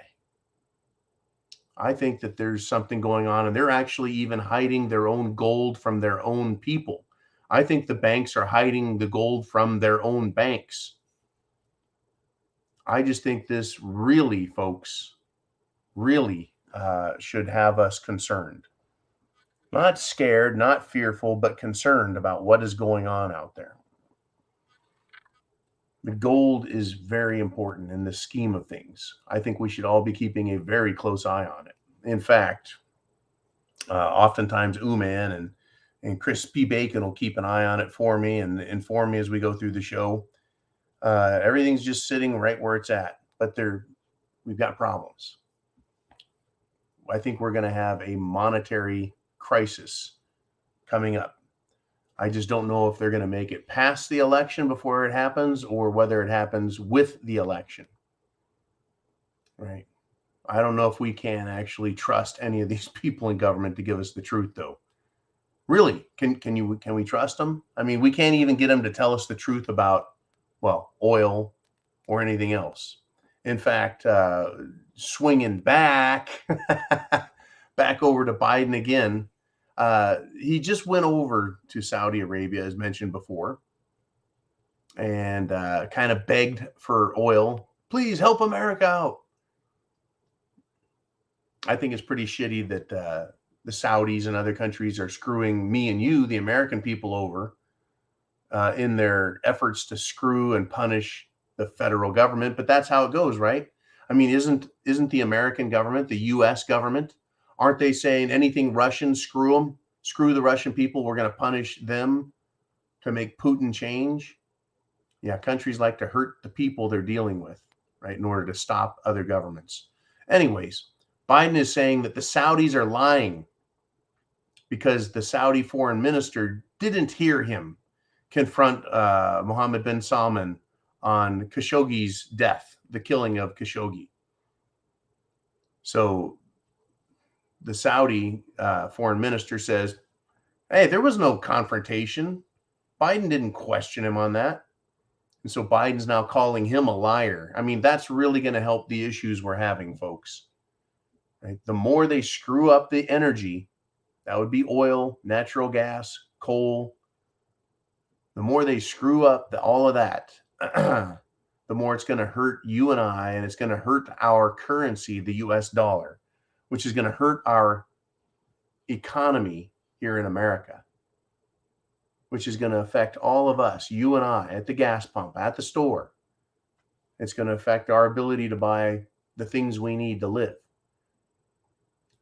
I think that there's something going on, and they're actually even hiding their own gold from their own people. I think the banks are hiding the gold from their own banks. I just think this really, folks, really should have us concerned. Not scared, not fearful, but concerned about what is going on out there. The gold is very important in the scheme of things. I think we should all be keeping a very close eye on it. In fact, oftentimes Uman and Crispy Bacon will keep an eye on it for me and inform me as we go through the show. Everything's just sitting right where it's at, but we've got problems. I think we're going to have a monetary crisis coming up. I just don't know if they're going to make it past the election before it happens, or whether it happens with the election. Right? I don't know if we can actually trust any of these people in government to give us the truth, though. Really, can we trust them? I mean, we can't even get them to tell us the truth about, well, oil or anything else. In fact, swinging back over to Biden again. He just went over to Saudi Arabia, as mentioned before, and kind of begged for oil. Please help America out. I think it's pretty shitty that the Saudis and other countries are screwing me and you, the American people, over in their efforts to screw and punish the federal government. But that's how it goes, right? I mean, isn't the American government, the U.S. government, aren't they saying anything Russian, screw them, screw the Russian people, we're going to punish them to make Putin change? Yeah, countries like to hurt the people they're dealing with, right, in order to stop other governments. Anyways, Biden is saying that the Saudis are lying because the Saudi foreign minister didn't hear him confront Mohammed bin Salman on Khashoggi's death, the killing of Khashoggi. So the Saudi foreign minister says, hey, there was no confrontation. Biden didn't question him on that. And so Biden's now calling him a liar. I mean, that's really going to help the issues we're having, folks. Right? The more they screw up the energy, that would be oil, natural gas, coal. The more they screw up all of that, the more it's going to hurt you and I, and it's going to hurt our currency, the US dollar, which is going to hurt our economy here in America, which is going to affect all of us, you and I, at the gas pump, at the store. It's going to affect our ability to buy the things we need to live.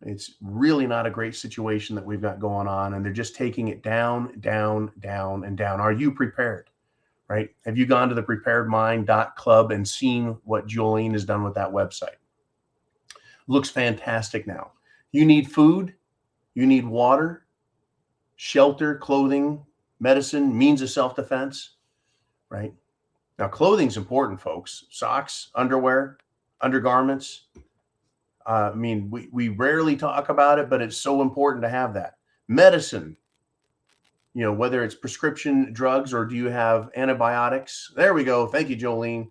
It's really not a great situation that we've got going on, and they're just taking it down, down, down, and down. Are you prepared? Right? Have you gone to the thepreparedmind.club and seen what Jolene has done with that website? Looks fantastic now. You need food, you need water, shelter, clothing, medicine, means of self-defense, right? Now, clothing's important, folks. Socks, underwear, undergarments. I mean, we rarely talk about it, but it's so important to have that. Medicine, you know, whether it's prescription drugs or do you have antibiotics? There we go. Thank you, Jolene.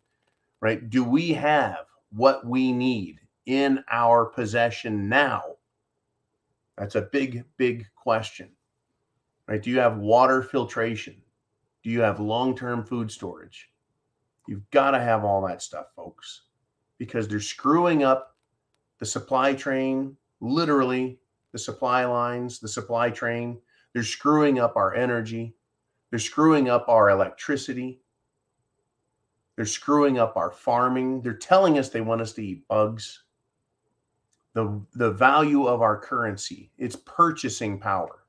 Right? Do we have what we need in our possession now? That's a big, big question. Right? Do you have water filtration? Do you have long-term food storage? You've got to have all that stuff, folks, because they're screwing up the supply train, literally the supply lines, the supply train. They're screwing up our energy. They're screwing up our electricity. They're screwing up our farming. They're telling us they want us to eat bugs. The value of our currency, its purchasing power.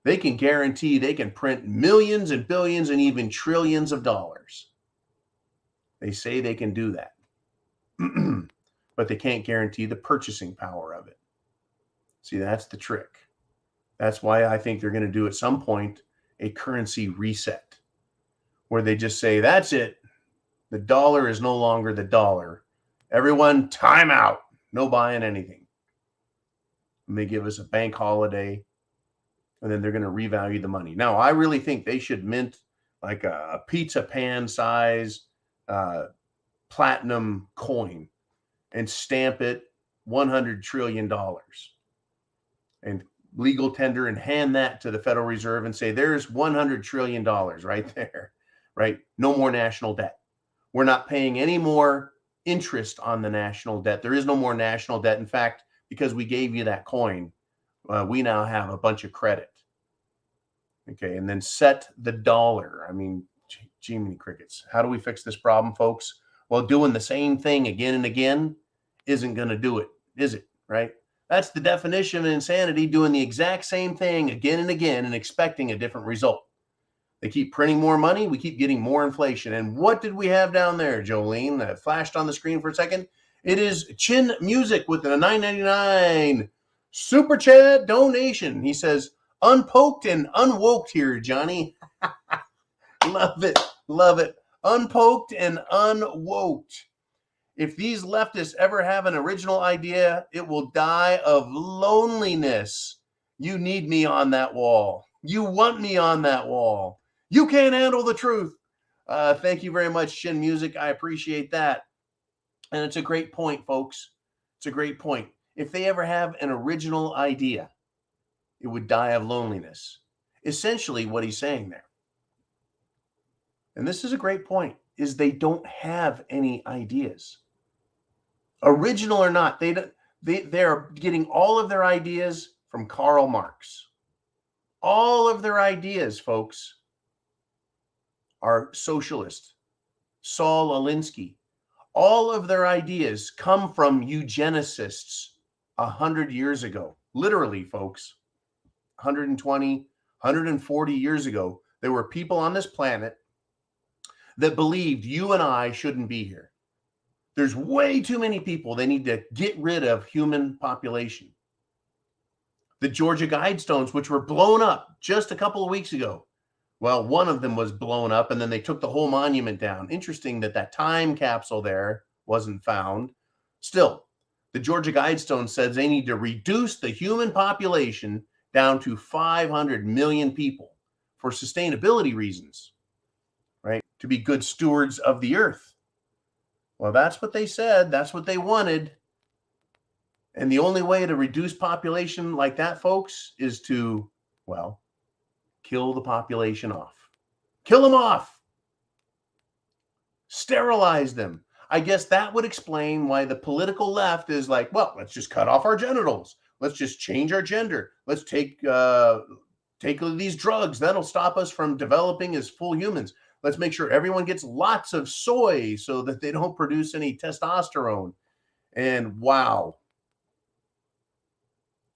They can guarantee they can print millions and billions and even trillions of dollars. They say they can do that. But they can't guarantee the purchasing power of it. See, that's the trick. That's why I think they're going to do at some point a currency reset where they just say, that's it. The dollar is no longer the dollar. Everyone, time out. No buying anything. And they give us a bank holiday, and then they're going to revalue the money. Now, I really think they should mint like a pizza pan size platinum coin and stamp it $100 trillion and legal tender and hand that to the Federal Reserve and say, there's $100 trillion right there, right? No more national debt. We're not paying any more interest on the national debt. There is no more national debt. In fact, because we gave you that coin, we now have a bunch of credit. Okay, and then set the dollar. I mean, gee, many crickets. How do we fix this problem, folks? Well, doing the same thing again and again isn't going to do it, is it? Right? That's the definition of insanity, doing the exact same thing again and again and expecting a different result. They keep printing more money. We keep getting more inflation. And what did we have down there, Jolene? That flashed on the screen for a second. It is Chin Music with a $9.99 super chat donation. He says, unpoked and unwoked here, Johnny. Love it. Love it. Unpoked and unwoked. If these leftists ever have an original idea, it will die of loneliness. You need me on that wall. You want me on that wall. You can't handle the truth. Thank you very much, Chin Music. I appreciate that. And it's a great point, folks. It's a great point. If they ever have an original idea, it would die of loneliness. Essentially what he's saying there. And this is a great point, is they don't have any ideas. Original or not, they're getting all of their ideas from Karl Marx. All of their ideas, folks, are socialist. Saul Alinsky. All of their ideas come from eugenicists 100 years ago. Literally, folks, 120, 140 years ago, there were people on this planet that believed you and I shouldn't be here. There's way too many people. They need to get rid of human population. The Georgia Guidestones, which were blown up just a couple of weeks ago. Well, one of them was blown up, and then they took the whole monument down. Interesting that that time capsule there wasn't found. Still, the Georgia Guidestones says they need to reduce the human population down to 500 million people for sustainability reasons, right? to be good stewards of the earth. Well, that's what they said. That's what they wanted. And the only way to reduce population like that, folks, is to, well, kill the population off. Kill them off. Sterilize them. I guess that would explain why the political left is like, well, let's just cut off our genitals. Let's just change our gender. Let's take these drugs. That'll stop us from developing as full humans. Let's make sure everyone gets lots of soy so that they don't produce any testosterone. And wow,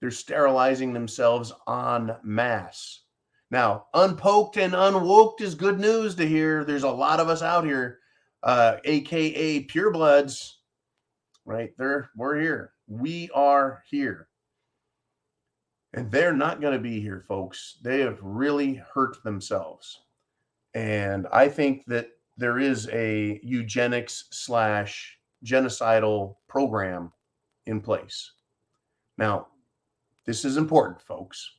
they're sterilizing themselves en masse. Now, unpoked and unwoked is good news to hear. There's a lot of us out here, aka purebloods, right? We're here. We are here. And they're not going to be here, folks. They have really hurt themselves. And I think that there is a eugenics / genocidal program in place. Now, this is important, folks.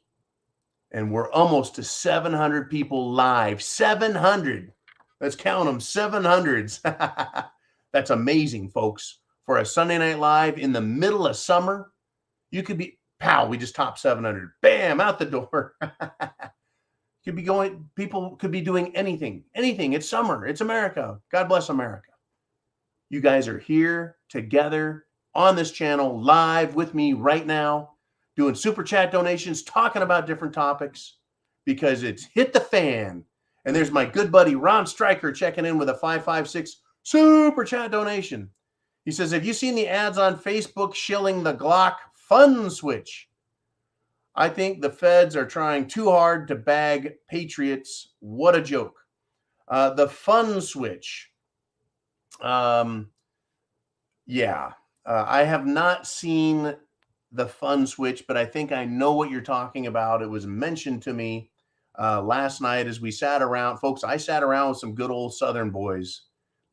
And we're almost to 700 people live. 700. Let's count them. 700s. That's amazing, folks. For a Sunday Night Live in the middle of summer, you could be, pow, we just topped 700. Bam, out the door. Could be going, people could be doing anything. Anything. It's summer. It's America. God bless America. You guys are here together on this channel live with me right now, doing super chat donations, talking about different topics because it's hit the fan. And there's my good buddy Ron Stryker checking in with a 556 super chat donation. He says, have you seen the ads on Facebook shilling the Glock fun switch? I think the feds are trying too hard to bag patriots. What a joke. The fun switch. I have not seen the fun switch, but I think I know what you're talking about. It was mentioned to me last night as we sat around. Folks, I sat around with some good old Southern boys,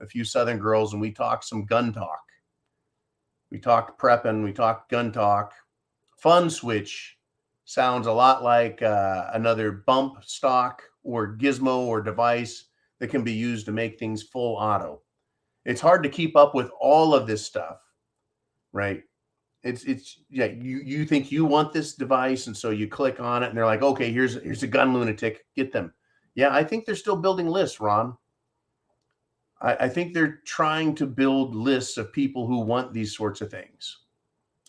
a few Southern girls, and we talked some gun talk. We talked prepping. We talked gun talk. Fun switch sounds a lot like another bump stock or gizmo or device that can be used to make things full auto. It's hard to keep up with all of this stuff, right? You think you want this device, and so you click on it, and they're like, okay, here's a gun lunatic, get them. Yeah, I think they're still building lists, Ron. I think they're trying to build lists of people who want these sorts of things,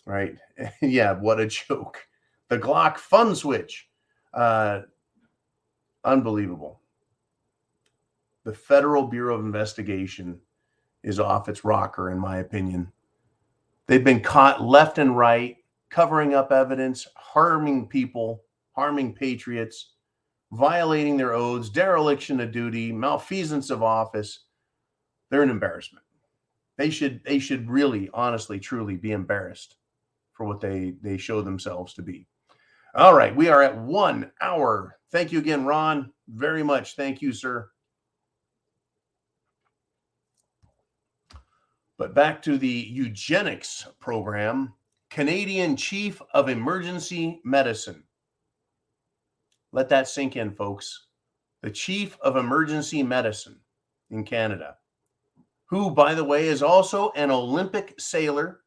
right? Yeah, what a joke. The Glock fun switch. Unbelievable. The Federal Bureau of Investigation is off its rocker, in my opinion. They've been caught left and right, covering up evidence, harming people, harming patriots, violating their oaths, dereliction of duty, malfeasance of office. They're an embarrassment. They should really, honestly, truly be embarrassed for what they show themselves to be. All right, we are at 1 hour. Thank you again, Ron, very much. Thank you, sir. But back to the eugenics program. Canadian Chief of Emergency Medicine. Let that sink in, folks. The Chief of Emergency Medicine in Canada, who, by the way, is also an Olympic sailor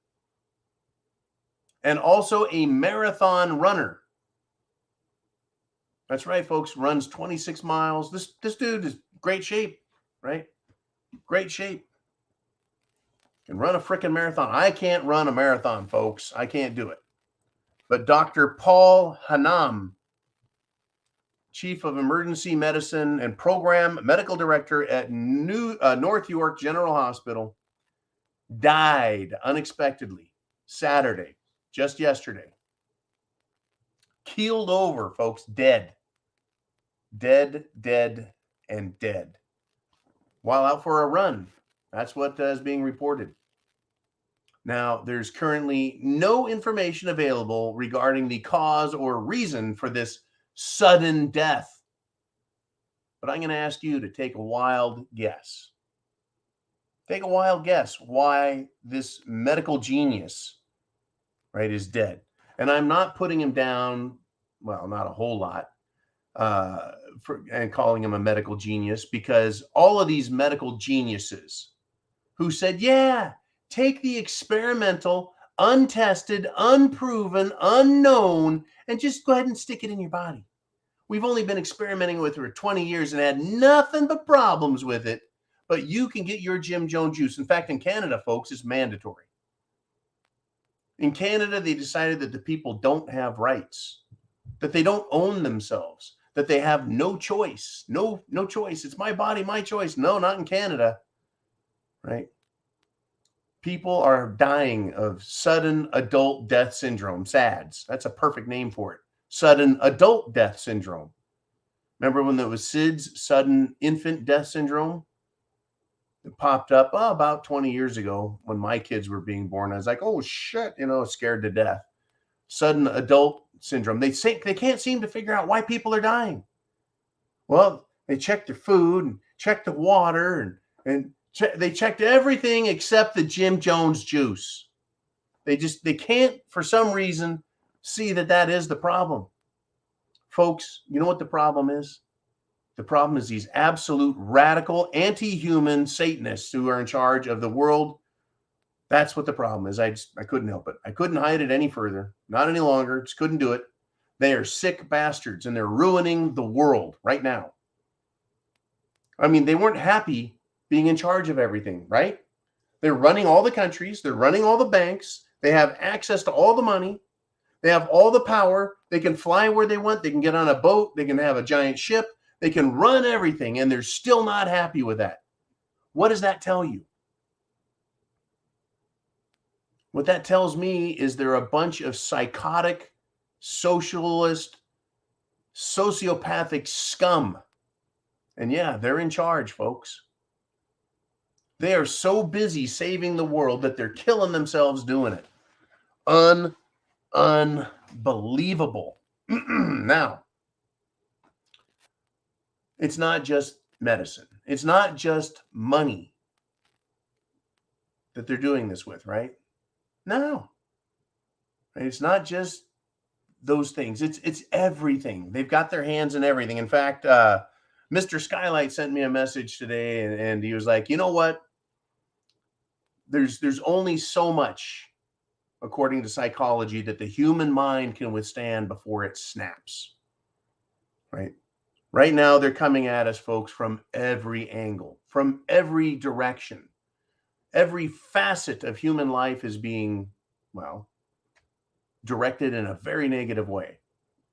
and also a marathon runner. That's right, folks. Runs 26 miles. This dude is great shape, right? Great shape. Can run a freaking marathon. I can't run a marathon, folks. I can't do it. But Dr. Paul Hanam, Chief of Emergency Medicine and Program Medical Director at North York General Hospital, died unexpectedly Saturday, just yesterday. Keeled over, folks, dead. Dead, and dead. While out for a run. That's what is being reported. Now, there's currently no information available regarding the cause or reason for this sudden death. But I'm going to ask you to take a wild guess. Take a wild guess why this medical genius, right, is dead. And I'm not putting him down, well, not a whole lot. and calling him a medical genius, because all of these medical geniuses who said, yeah, take the experimental, untested, unproven, unknown, and just go ahead and stick it in your body. We've only been experimenting with it for 20 years and had nothing but problems with it, but you can get your Jim Jones juice. In fact, in Canada, folks, it's mandatory. In Canada, they decided that the people don't have rights, that they don't own themselves, that they have no choice. No choice. It's my body, my choice. No, not in Canada, right? People are dying of sudden adult death syndrome, SADS. That's a perfect name for it. Sudden adult death syndrome. Remember when there was SIDS, sudden infant death syndrome? It popped up about 20 years ago when my kids were being born. I was like, oh shit, scared to death. Sudden adult syndrome. They can't seem to figure out why people are dying. Well, they checked their food and checked the water and they checked everything except the Jim Jones juice. They can't, for some reason, see that is the problem. Folks, you know what the problem is? The problem is these absolute radical anti-human Satanists who are in charge of the world. That's what the problem is. I couldn't help it. I couldn't hide it any further. Not any longer. Just couldn't do it. They are sick bastards and they're ruining the world right now. I mean, they weren't happy being in charge of everything, right? They're running all the countries. They're running all the banks. They have access to all the money. They have all the power. They can fly where they want. They can get on a boat. They can have a giant ship. They can run everything, and they're still not happy with that. What does that tell you? What that tells me is they're a bunch of psychotic, socialist, sociopathic scum. And yeah, they're in charge, folks. They are so busy saving the world that they're killing themselves doing it. Unbelievable. Now, it's not just medicine. It's not just money that they're doing this with, right? No. It's not just those things. It's everything. They've got their hands in everything. In fact, Mr. Skylight sent me a message today, and he was like, you know what? There's only so much, according to psychology, that the human mind can withstand before it snaps. Right? Right now, they're coming at us, folks, from every angle, from every direction. Every facet of human life is being, directed in a very negative way.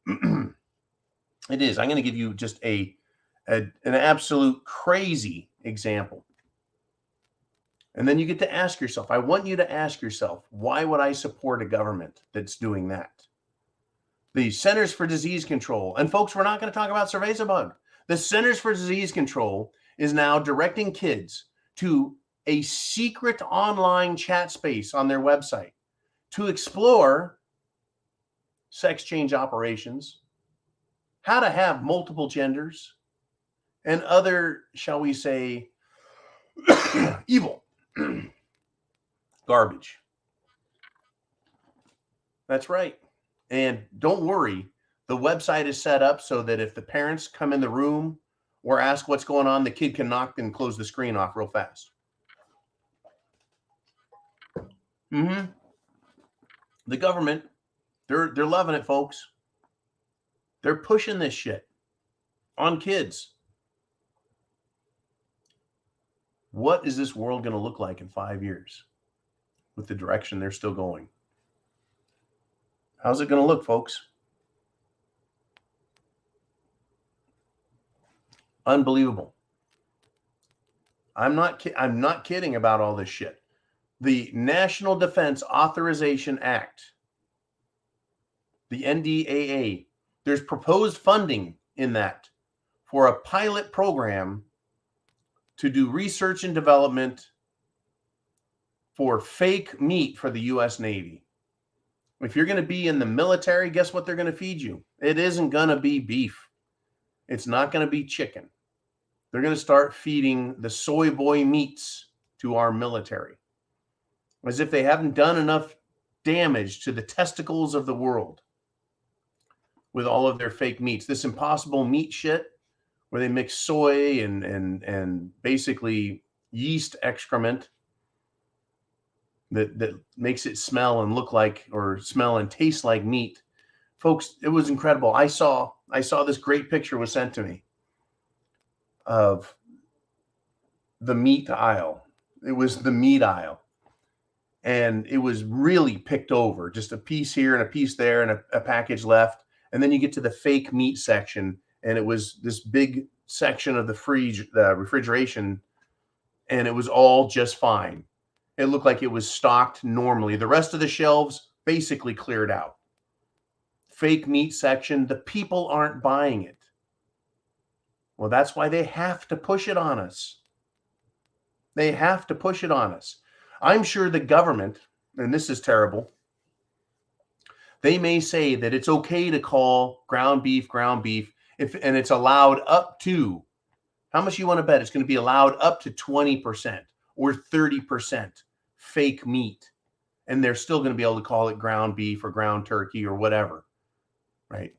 It is. I'm going to give you just an absolute crazy example. And then you get to ask yourself, I want you to ask yourself, why would I support a government that's doing that? The Centers for Disease Control, and folks, we're not going to talk about Cerveza-Bug. The Centers for Disease Control is now directing kids to a secret online chat space on their website to explore sex change operations, how to have multiple genders, and other, shall we say, evil garbage. That's right. And don't worry, the website is set up so that if the parents come in the room or ask what's going on, the kid can knock and close the screen off real fast. The government, they're loving it, folks. They're pushing this shit on kids. What is this world going to look like in 5 years with the direction they're still going? How's it going to look, folks? Unbelievable. I'm not kidding about all this shit. The National Defense Authorization Act, the NDAA, there's proposed funding in that for a pilot program to do research and development for fake meat for the U.S. Navy. If you're going to be in the military, guess what they're going to feed you? It isn't going to be beef. It's not going to be chicken. They're going to start feeding the soy boy meats to our military, as if they haven't done enough damage to the testicles of the world. with all of their fake meats. This Impossible Meat shit, where they mix soy and basically yeast excrement that makes it smell and look like, or smell and taste like meat. Folks, it was incredible. I saw this great picture was sent to me of the meat aisle. It was the meat aisle. And it was really picked over, just a piece here and a piece there and a package left. And then you get to the fake meat section, and it was this big section of the refrigeration, and it was all just fine. It looked like it was stocked normally. The rest of the shelves basically cleared out. Fake meat section, the people aren't buying it. Well, that's why they have to push it on us. They have to push it on us. I'm sure the government, and this is terrible, they may say that it's okay to call ground beef, and it's allowed up to, how much you want to bet it's going to be allowed up to 20% or 30% fake meat, and they're still going to be able to call it ground beef or ground turkey or whatever, right?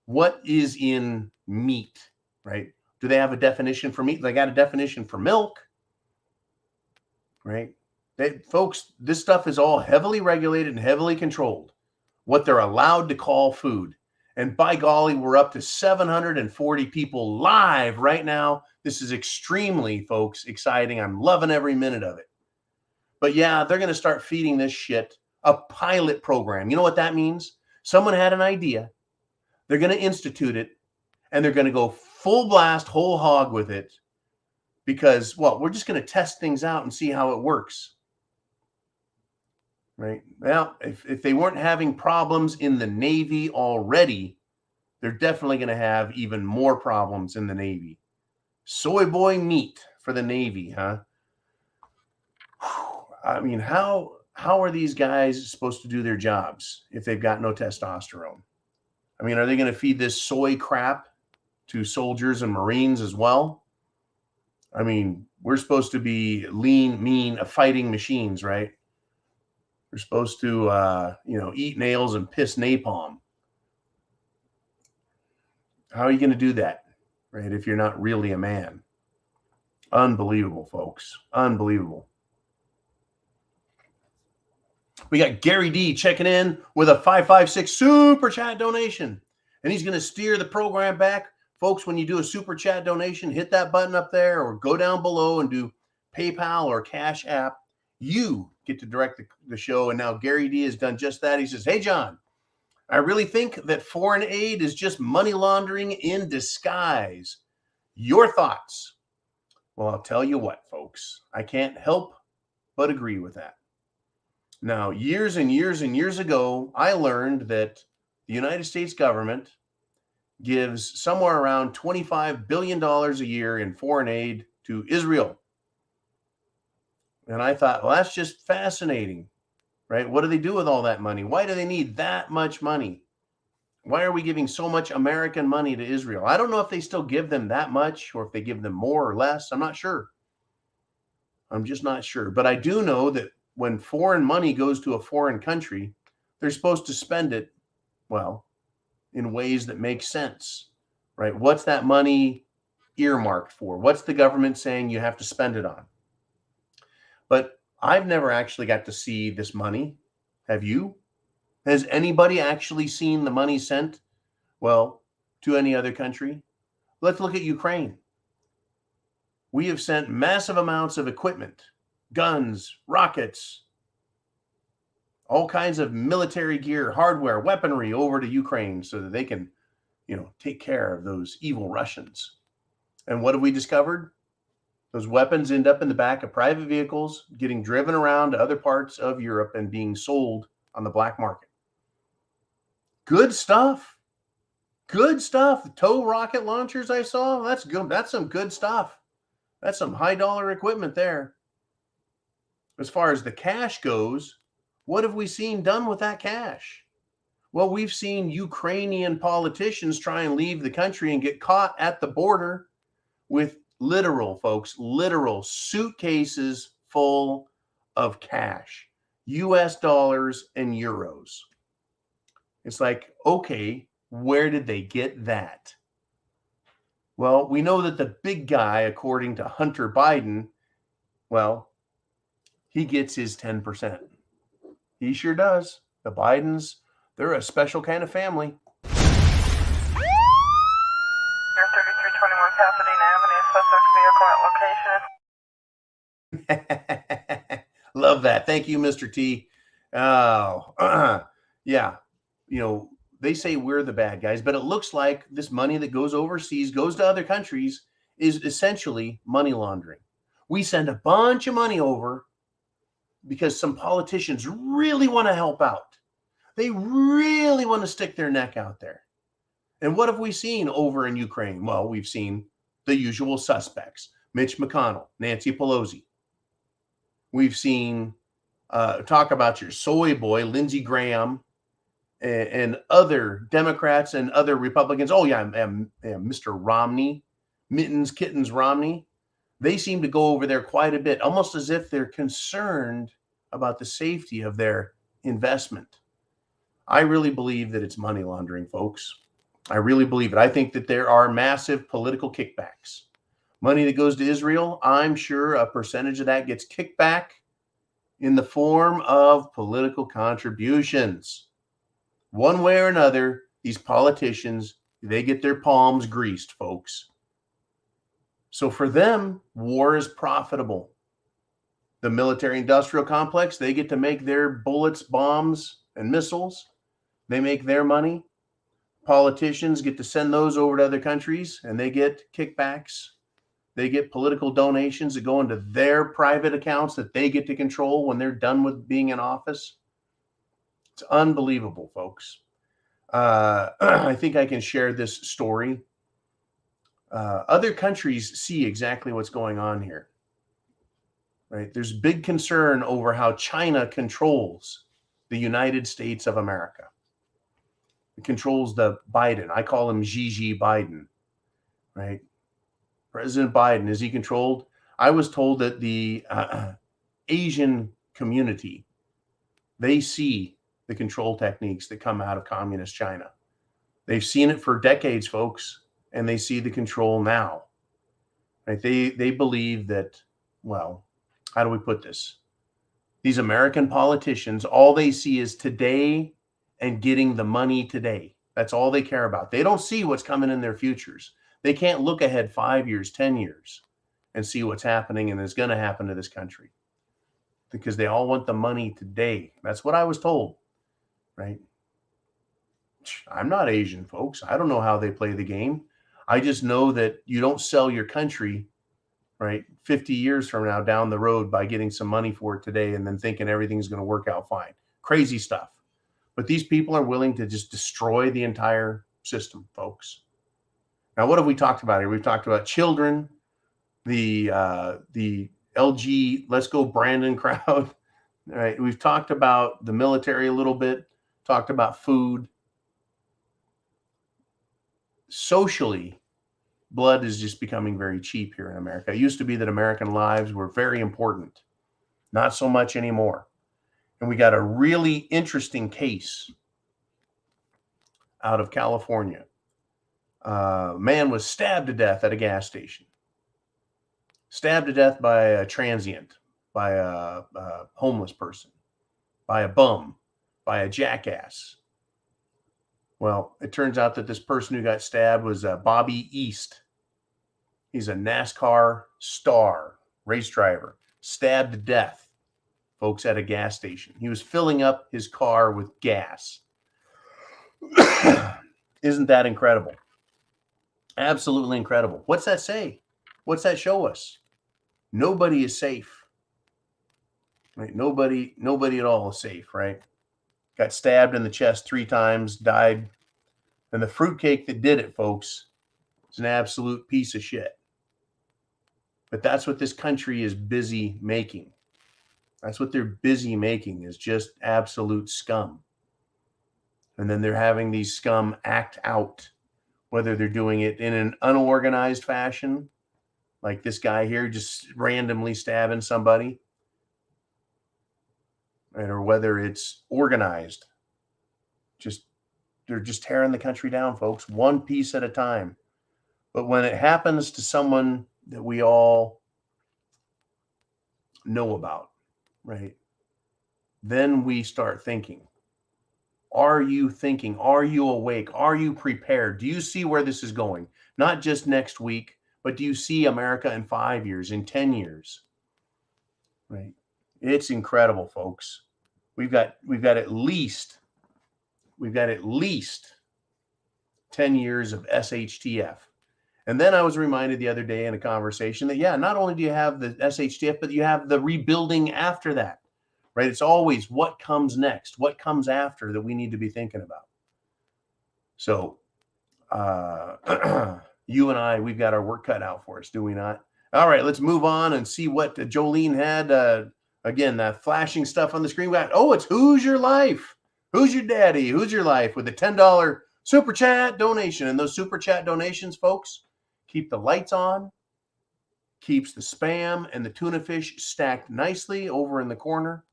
What is in meat, right? Do they have a definition for meat? They got a definition for milk, right? Folks, this stuff is all heavily regulated and heavily controlled, what they're allowed to call food. And by golly, we're up to 740 people live right now. This is extremely, folks, exciting. I'm loving every minute of it. But yeah, they're going to start feeding this shit a pilot program. You know what that means? Someone had an idea. They're going to institute it, and they're going to go full blast, whole hog with it, because, well, we're just going to test things out and see how it works. Right? Well, if they weren't having problems in the Navy already, they're definitely going to have even more problems in the Navy. Soy boy meat for the Navy, huh? I mean, how are these guys supposed to do their jobs if they've got no testosterone? I mean, are they going to feed this soy crap to soldiers and Marines as well? I mean, we're supposed to be lean, mean, fighting machines, right? We're supposed to, eat nails and piss napalm. How are you going to do that, right, if you're not really a man? Unbelievable, folks. Unbelievable. We got Gary D checking in with a 556 super chat donation, and he's going to steer the program back. Folks, when you do a super chat donation, hit that button up there or go down below and do PayPal or Cash App. You get to direct the show. And now Gary D has done just that. He says, hey, John, I really think that foreign aid is just money laundering in disguise. Your thoughts? Well, I'll tell you what, folks. I can't help but agree with that. Now, years and years and years ago, I learned that the United States government gives somewhere around $25 billion a year in foreign aid to Israel. And I thought, well, that's just fascinating, right? What do they do with all that money? Why do they need that much money? Why are we giving so much American money to Israel? I don't know if they still give them that much or if they give them more or less. I'm not sure. I'm just not sure. But I do know that when foreign money goes to a foreign country, they're supposed to spend it, well, in ways that make sense, right? What's that money earmarked for? What's the government saying you have to spend it on? But I've never actually got to see this money. Have you? Has anybody actually seen the money sent, well, to any other country? Let's look at Ukraine. We have sent massive amounts of equipment, guns, rockets, all kinds of military gear, hardware, weaponry over to Ukraine so that they can, take care of those evil Russians. And what have we discovered? Those weapons end up in the back of private vehicles, getting driven around to other parts of Europe and being sold on the black market. Good stuff. Good stuff. The tow rocket launchers I saw, that's good. That's some good stuff. That's some high dollar equipment there. As far as the cash goes, what have we seen done with that cash? Well, we've seen Ukrainian politicians try and leave the country and get caught at the border with literal suitcases full of cash, US dollars and euros. It's like, okay, Where did they get that? Well, we know that the big guy, according to Hunter Biden, well, he gets his 10%. He sure does. The Bidens, they're a special kind of family. You're 3321 Pasadena Avenue, suspect vehicle at location. Love that. Thank you, Mr. T. Oh, yeah. You know, they say we're the bad guys, but it looks like this money that goes overseas, goes to other countries, is essentially money laundering. We send a bunch of money over because some politicians really want to help out. They really want to stick their neck out there. And what have we seen over in Ukraine? Well, we've seen the usual suspects: Mitch McConnell, Nancy Pelosi. We've seen talk about your soy boy, Lindsey Graham, and other Democrats and other Republicans. Oh, yeah, Mr. Romney, Mittens, Kittens Romney. They seem to go over there quite a bit, almost as if they're concerned about the safety of their investment. I really believe that it's money laundering, folks. I really believe it. I think that there are massive political kickbacks. Money that goes to Israel, I'm sure a percentage of that gets kicked back in the form of political contributions. One way or another, these politicians, they get their palms greased, folks. So for them, war is profitable. The military-industrial complex, they get to make their bullets, bombs, and missiles. They make their money. Politicians get to send those over to other countries, and they get kickbacks. They get political donations that go into their private accounts that they get to control when they're done with being in office. It's unbelievable, folks. I think I can share this story. Other countries see exactly what's going on here, right? There's big concern over how China controls the United States of America. It controls the Biden. I call him Gigi Biden, right? President Biden, is he controlled? I was told that the Asian community, they see the control techniques that come out of communist China. They've seen it for decades, folks, and they see the control now. Right? They believe that, well, how do we put this? These American politicians, all they see is today and getting the money today. That's all they care about. They don't see what's coming in their futures. They can't look ahead 5 years, 10 years and see what's happening and is going to happen to this country, because they all want the money today. That's what I was told, right? I'm not Asian, folks. I don't know how they play the game. I just know that you don't sell your country, right, 50 years from now down the road by getting some money for it today and then thinking everything's going to work out fine. Crazy stuff. But these people are willing to just destroy the entire system, folks. Now, what have we talked about here? We've talked about children, the LG Let's Go Brandon crowd. Right? We've talked about the military a little bit, talked about food. Socially, blood is just becoming very cheap here in America. It used to be that American lives were very important. Not so much anymore. And we got a really interesting case out of California. A man was stabbed to death at a gas station. Stabbed to death by a transient, by a homeless person, by a bum, by a jackass. Well, it turns out that this person who got stabbed was Bobby East. He's a NASCAR star, race driver, stabbed to death, folks, at a gas station. He was filling up his car with gas. Isn't that incredible? Absolutely incredible. What's that say? What's that show us? Nobody is safe. Right? Nobody at all is safe, right? Got stabbed in the chest 3 times, died. And the fruitcake that did it, folks, is an absolute piece of shit. But that's what this country is busy making. That's what they're busy making, is just absolute scum. And then they're having these scum act out, whether they're doing it in an unorganized fashion, like this guy here just randomly stabbing somebody, right, or whether it's organized, just they're just tearing the country down, folks, one piece at a time. But when it happens to someone that we all know about, right, then we start thinking. Are you thinking? Are you awake? Are you prepared? Do you see where this is going? Not just next week, but do you see America in 5 years, in 10 years? Right. It's incredible, folks. We've got at least 10 years of SHTF. And then I was reminded the other day in a conversation that, yeah, not only do you have the SHTF, but you have the rebuilding after that, right? It's always what comes next, what comes after that we need to be thinking about. So you and I, we've got our work cut out for us, do we not? All right, let's move on and see what Jolene had. Again, that flashing stuff on the screen. It's Who's Your Life? Who's your daddy? Who's your life? With a $10 super chat donation. And those super chat donations, folks, keep the lights on, keeps the spam and the tuna fish stacked nicely over in the corner.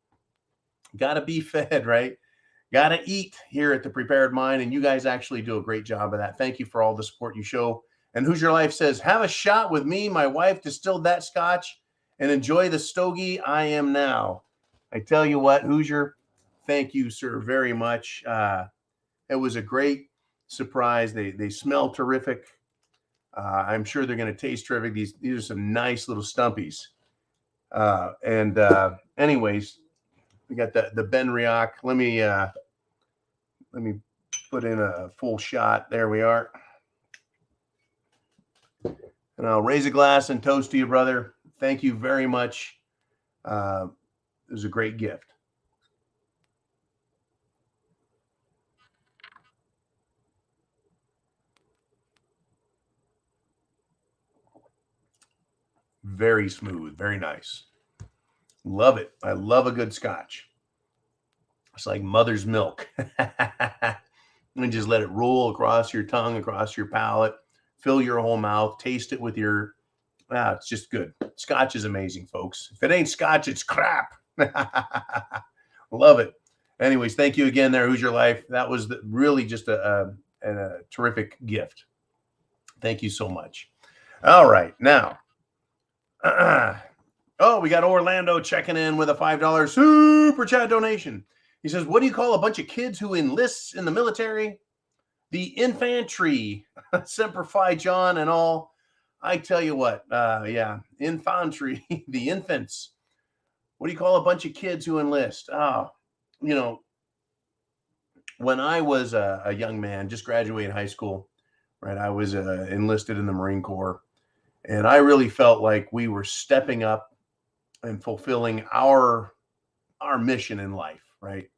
Got to be fed, right? Got to eat here at the Prepared Mind, and you guys actually do a great job of that. Thank you for all the support you show. And Who's Your Life says, have a shot with me. My wife distilled that scotch and enjoy the stogie I am now. I tell you what, Hoosier, thank you, sir, very much. It was a great surprise. They smell terrific. I'm sure they're going to taste terrific. These are some nice little stumpies. Anyways, we got the Ben Riach. Let me put in a full shot. There we are. And I'll raise a glass and toast to you, brother. Thank you very much. It was a great gift. Very smooth, very nice. Love it. I love a good scotch. It's like mother's milk. And just let it roll across your tongue, across your palate, fill your whole mouth, taste it with your, it's just good. Scotch is amazing, folks. If it ain't scotch, it's crap. Love it. Anyways, thank you again there, Who's Your Life? That was really just a terrific gift. Thank you so much. All right, now, we got Orlando checking in with a $5 super chat donation. He says, what do you call a bunch of kids who enlists in the military? The infantry. Semper Fi, John, and all. I tell you what, infantry, the infants. What do you call a bunch of kids who enlist? When I was a young man, just graduating high school, right, I was enlisted in the Marine Corps. And I really felt like we were stepping up and fulfilling our mission in life, right?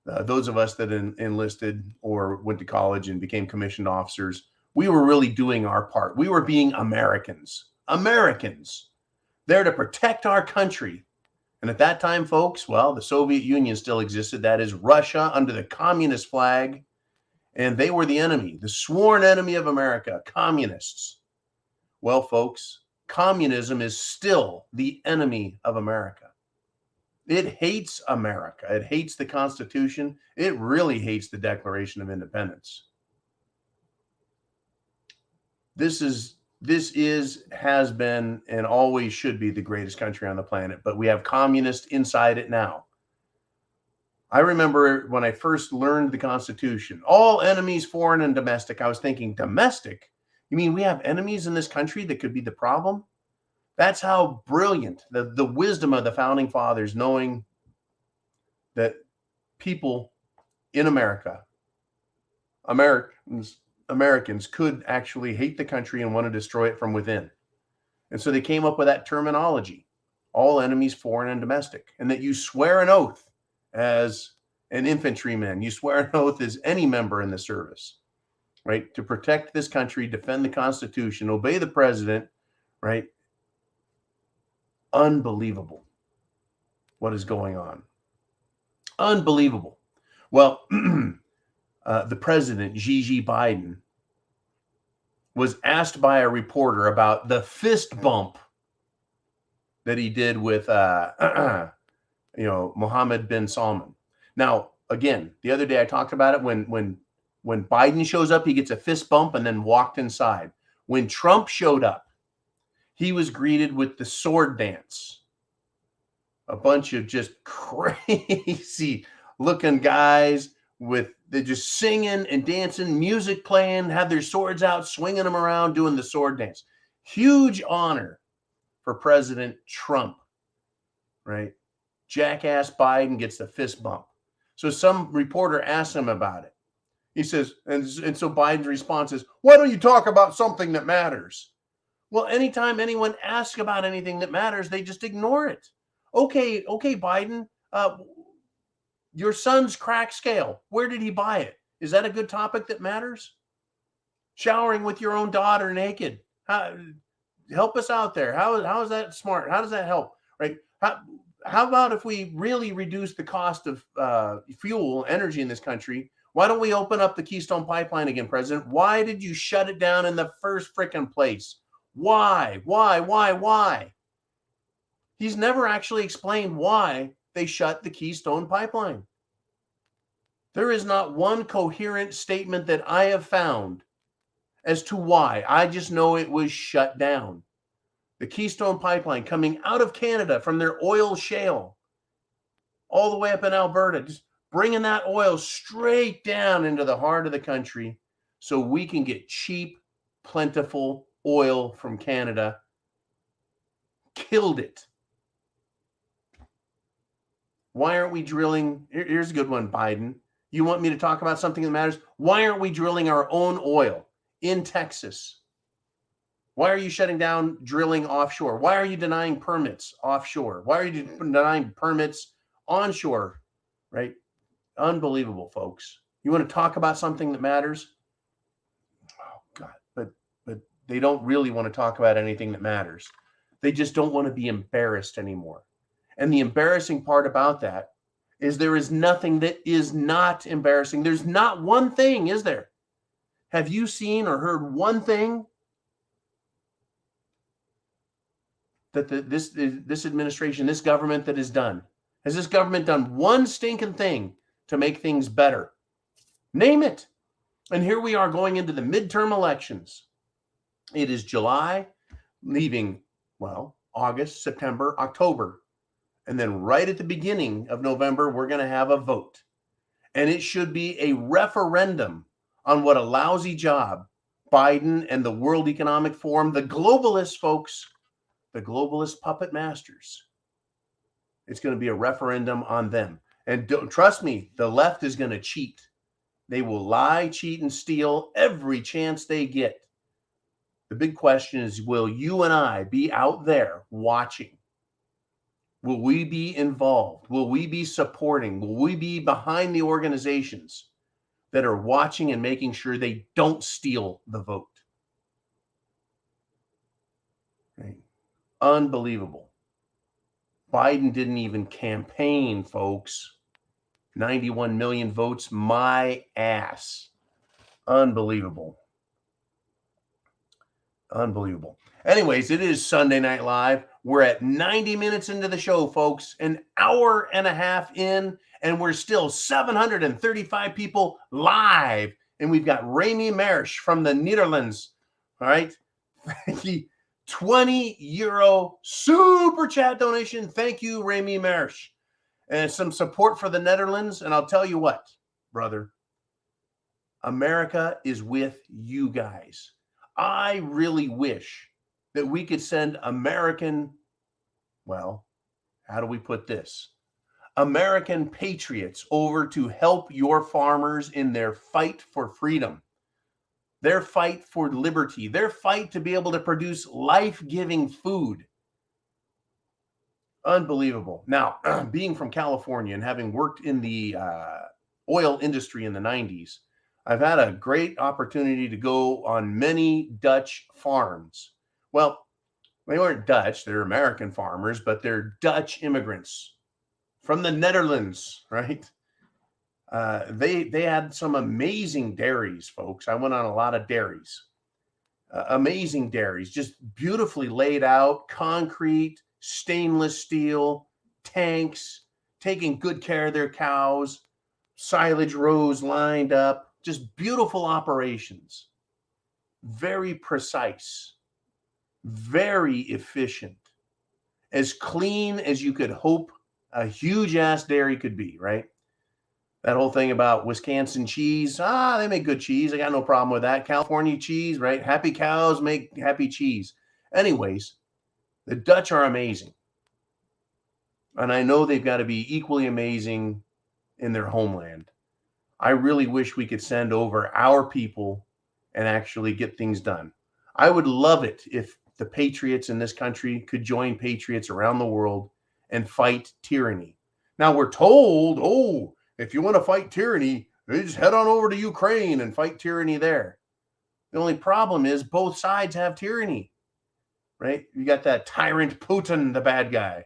Those of us that enlisted or went to college and became commissioned officers, we were really doing our part. We were being Americans, there to protect our country. And at that time, folks, well, the Soviet Union still existed. That is Russia under the communist flag. And they were the enemy, the sworn enemy of America, communists. Well, folks, communism is still the enemy of America. It hates America. It hates the Constitution. It really hates the Declaration of Independence. This has been, and always should be the greatest country on the planet, but we have communists inside it now. I remember when I first learned the Constitution, all enemies, foreign and domestic, I was thinking, domestic? You mean we have enemies in this country that could be the problem? That's how brilliant the wisdom of the founding fathers, knowing that people in America, Americans could actually hate the country and want to destroy it from within. And so they came up with that terminology, all enemies, foreign and domestic, and that you swear an oath as an infantryman, you swear an oath as any member in the service, right? To protect this country, defend the Constitution, obey the president, right? Unbelievable what is going on. Unbelievable. Well, the president, Xi Biden, was asked by a reporter about the fist bump that he did with, Mohammed bin Salman. Now, again, the other day I talked about it when When Biden shows up, he gets a fist bump and then walked inside. When Trump showed up, he was greeted with the sword dance. A bunch of just crazy looking guys they're just singing and dancing, music playing, have their swords out, swinging them around, doing the sword dance. Huge honor for President Trump, right? Jackass Biden gets the fist bump. So some reporter asked him about it. He says, and so Biden's response is, why don't you talk about something that matters? Well, anytime anyone asks about anything that matters, they just ignore it. Okay, Biden, your son's crack scale, where did he buy it? Is that a good topic that matters? Showering with your own daughter naked. Help us out there. How is that smart? How does that help? Right? How about if we really reduce the cost of fuel, energy in this country? Why don't we open up the Keystone Pipeline again, President? Why did you shut it down in the first frickin' place? Why? He's never actually explained why they shut the Keystone Pipeline. There is not one coherent statement that I have found as to why. I just know it was shut down. The Keystone Pipeline coming out of Canada from their oil shale all the way up in Alberta, just bringing that oil straight down into the heart of the country so we can get cheap, plentiful oil from Canada. Killed it. Why aren't we drilling? Here's a good one, Biden. You want me to talk about something that matters? Why aren't we drilling our own oil in Texas? Why are you shutting down drilling offshore? Why are you denying permits offshore? Why are you denying permits onshore? Right? Unbelievable, folks. You want to talk about something that matters? Oh, God. But they don't really want to talk about anything that matters. They just don't want to be embarrassed anymore. And the embarrassing part about that is there is nothing that is not embarrassing. There's not one thing, is there? Have you seen or heard one thing that this administration, this government that is done? Has this government done one stinking thing to make things better? Name it. And here we are going into the midterm elections. It is July, leaving, August, September, October. And then right at the beginning of November, we're going to have a vote. And it should be a referendum on what a lousy job Biden and the World Economic Forum, the globalists, folks, the globalist puppet masters. It's going to be a referendum on them. And don't trust me, the left is going to cheat. They will lie, cheat, and steal every chance they get. The big question is, will you and I be out there watching? Will we be involved? Will we be supporting? Will we be behind the organizations that are watching and making sure they don't steal the vote? Right. Unbelievable. Biden didn't even campaign, folks. 91 million votes, my ass. Unbelievable. Unbelievable. Anyways, it is Sunday Night Live. We're at 90 minutes into the show, folks. An hour and a half in, and we're still 735 people live. And we've got Remy Mersch from the Netherlands. All right. 20 euro super chat donation. Thank you, Remy Mersch. And some support for the Netherlands. And I'll tell you what, brother, America is with you guys. I really wish that we could send American, how do we put this? American patriots over to help your farmers in their fight for freedom, their fight for liberty, their fight to be able to produce life-giving food. Unbelievable. Now, being from California and having worked in the oil industry in the 90s, I've had a great opportunity to go on many Dutch farms. Well, they weren't Dutch, they're American farmers, but they're Dutch immigrants from the Netherlands, right? They had some amazing dairies, folks. I went on a lot of dairies. Amazing dairies, just beautifully laid out, concrete, stainless steel, tanks, taking good care of their cows, silage rows lined up. just beautiful operations, very precise, very efficient, as clean as you could hope a huge ass dairy could be, right? That whole thing about Wisconsin cheese, they make good cheese. I got no problem with that. California cheese, right? Happy cows make happy cheese. Anyways, the Dutch are amazing. And I know they've got to be equally amazing in their homeland. I really wish we could send over our people and actually get things done. I would love it if the patriots in this country could join patriots around the world and fight tyranny. Now we're told, oh, if you want to fight tyranny, just head on over to Ukraine and fight tyranny there. The only problem is both sides have tyranny, right? You got that tyrant Putin, the bad guy,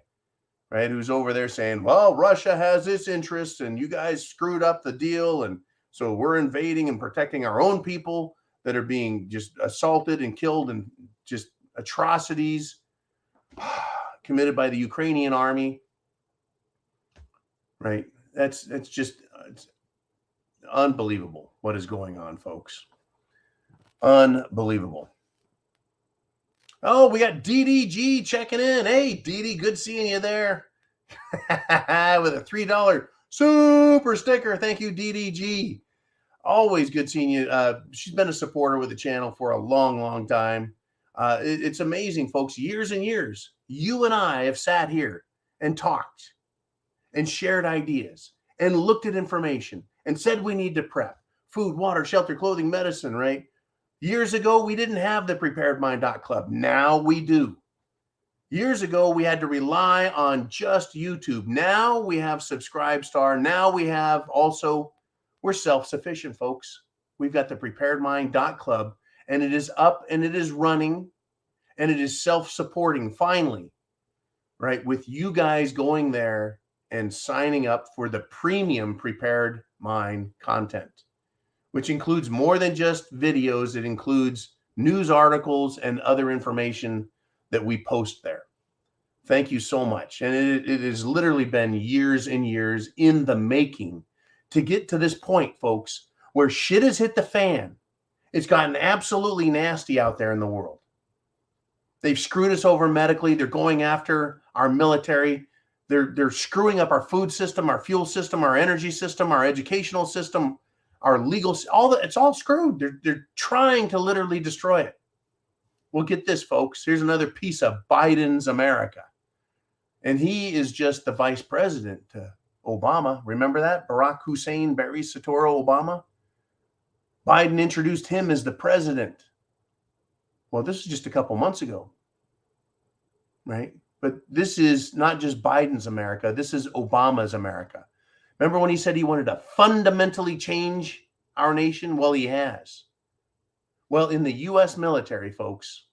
right? Who's over there saying, well, Russia has its interests and you guys screwed up the deal. And so we're invading and protecting our own people that are being just assaulted and killed and just atrocities committed by the Ukrainian army, right? It's unbelievable what is going on, folks. Unbelievable. Oh, we got DDG checking in. Hey, DD, good seeing you there. With a $3 super sticker. Thank you, DDG. Always good seeing you. She's been a supporter with the channel for a long, long time. It's amazing, folks. Years and years, you and I have sat here and talked and shared ideas and looked at information and said we need to prep food, water, shelter, clothing, medicine, right? Years ago, we didn't have the preparedmind.club. Now we do. Years ago, we had to rely on just YouTube. Now we have Subscribestar. Now we have also, we're self-sufficient, folks. We've got the preparedmind.club, and it is up and it is running and it is self-supporting finally, right? With you guys going there and signing up for the premium Prepared Mind content, which includes more than just videos. It includes news articles and other information that we post there. Thank you so much. And it has literally been years and years in the making to get to this point, folks, where shit has hit the fan. It's gotten absolutely nasty out there in the world. They've screwed us over medically. They're going after our military. They're screwing up our food system, our fuel system, our energy system, our educational system, our legal, it's all screwed. They're trying to literally destroy it. Well, get this, folks. Here's another piece of Biden's America. And he is just the vice president to Obama. Remember that? Barack Hussein Barry Soetoro Obama? Biden introduced him as the president. Well, this is just a couple months ago, right? But this is not just Biden's America. This is Obama's America. Remember when he said he wanted to fundamentally change our nation? Well, he has. Well, in the U.S. military, folks,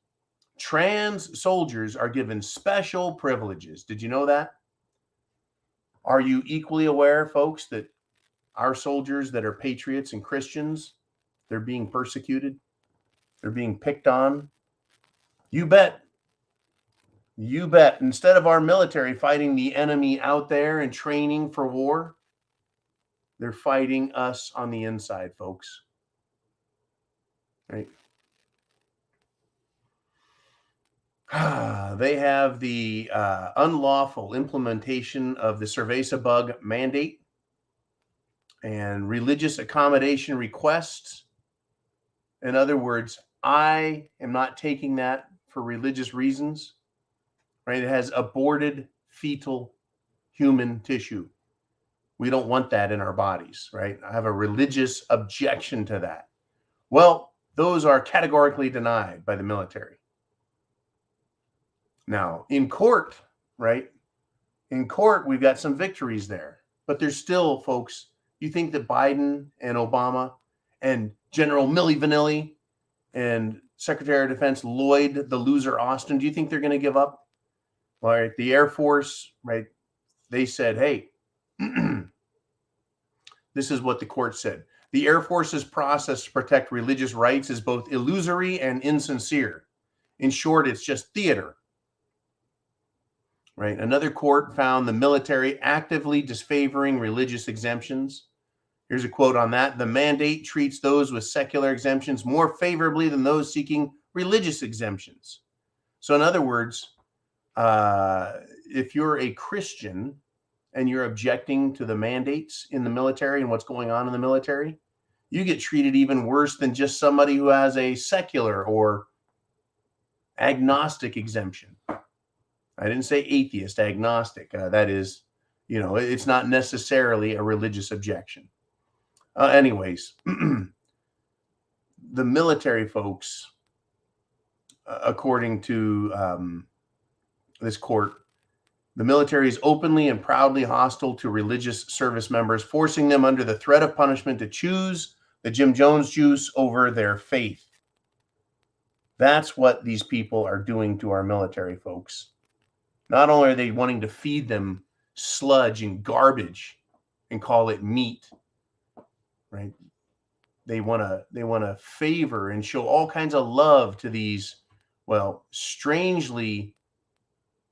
trans soldiers are given special privileges. Did you know that? Are you equally aware, folks, that our soldiers that are patriots and Christians, they're being persecuted? They're being picked on? You bet. You bet. Instead of our military fighting the enemy out there and training for war, they're fighting us on the inside, folks. Right? They have the unlawful implementation of the cerveza bug mandate and religious accommodation requests. In other words, I am not taking that for religious reasons. Right? It has aborted fetal human tissue. We don't want that in our bodies, right? I have a religious objection to that. Well, those are categorically denied by the military. Now, in court, right? In court, we've got some victories there. But there's still, folks, you think that Biden and Obama and General Milli Vanilli and Secretary of Defense Lloyd, the loser Austin, do you think they're going to give up? All right, the Air Force, right? They said, hey, this is what the court said. The Air Force's process to protect religious rights is both illusory and insincere. In short, it's just theater. Right? Another court found the military actively disfavoring religious exemptions. Here's a quote on that. The mandate treats those with secular exemptions more favorably than those seeking religious exemptions. So in other words, if you're a Christian and you're objecting to the mandates in the military and what's going on in the military, you get treated even worse than just somebody who has a secular or agnostic exemption. I didn't say atheist, agnostic. That is, it's not necessarily a religious objection. Anyways, the military folks, according to this court, the military is openly and proudly hostile to religious service members, forcing them under the threat of punishment to choose the Jim Jones juice over their faith. That's what these people are doing to our military folks. Not only are they wanting to feed them sludge and garbage and call it meat, right? They want to favor and show all kinds of love to these, strangely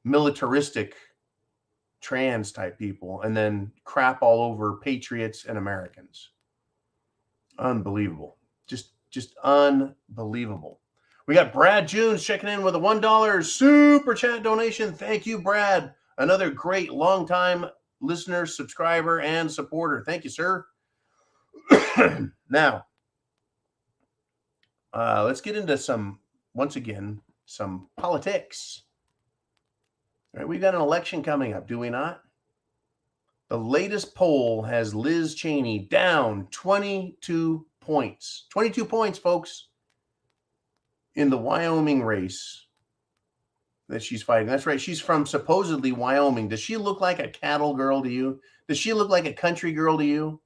militaristic trans type people, and then crap all over patriots and Americans. Unbelievable. Just unbelievable. We got Brad Jones checking in with a $1 super chat donation. Thank you, Brad. Another great longtime listener, subscriber, and supporter. Thank you, sir. Now, let's get into some politics. All right, we've got an election coming up, do we not? The latest poll has Liz Cheney down 22 points. 22 points, folks, in the Wyoming race that she's fighting. That's right. She's from supposedly Wyoming. Does she look like a cattle girl to you? Does she look like a country girl to you?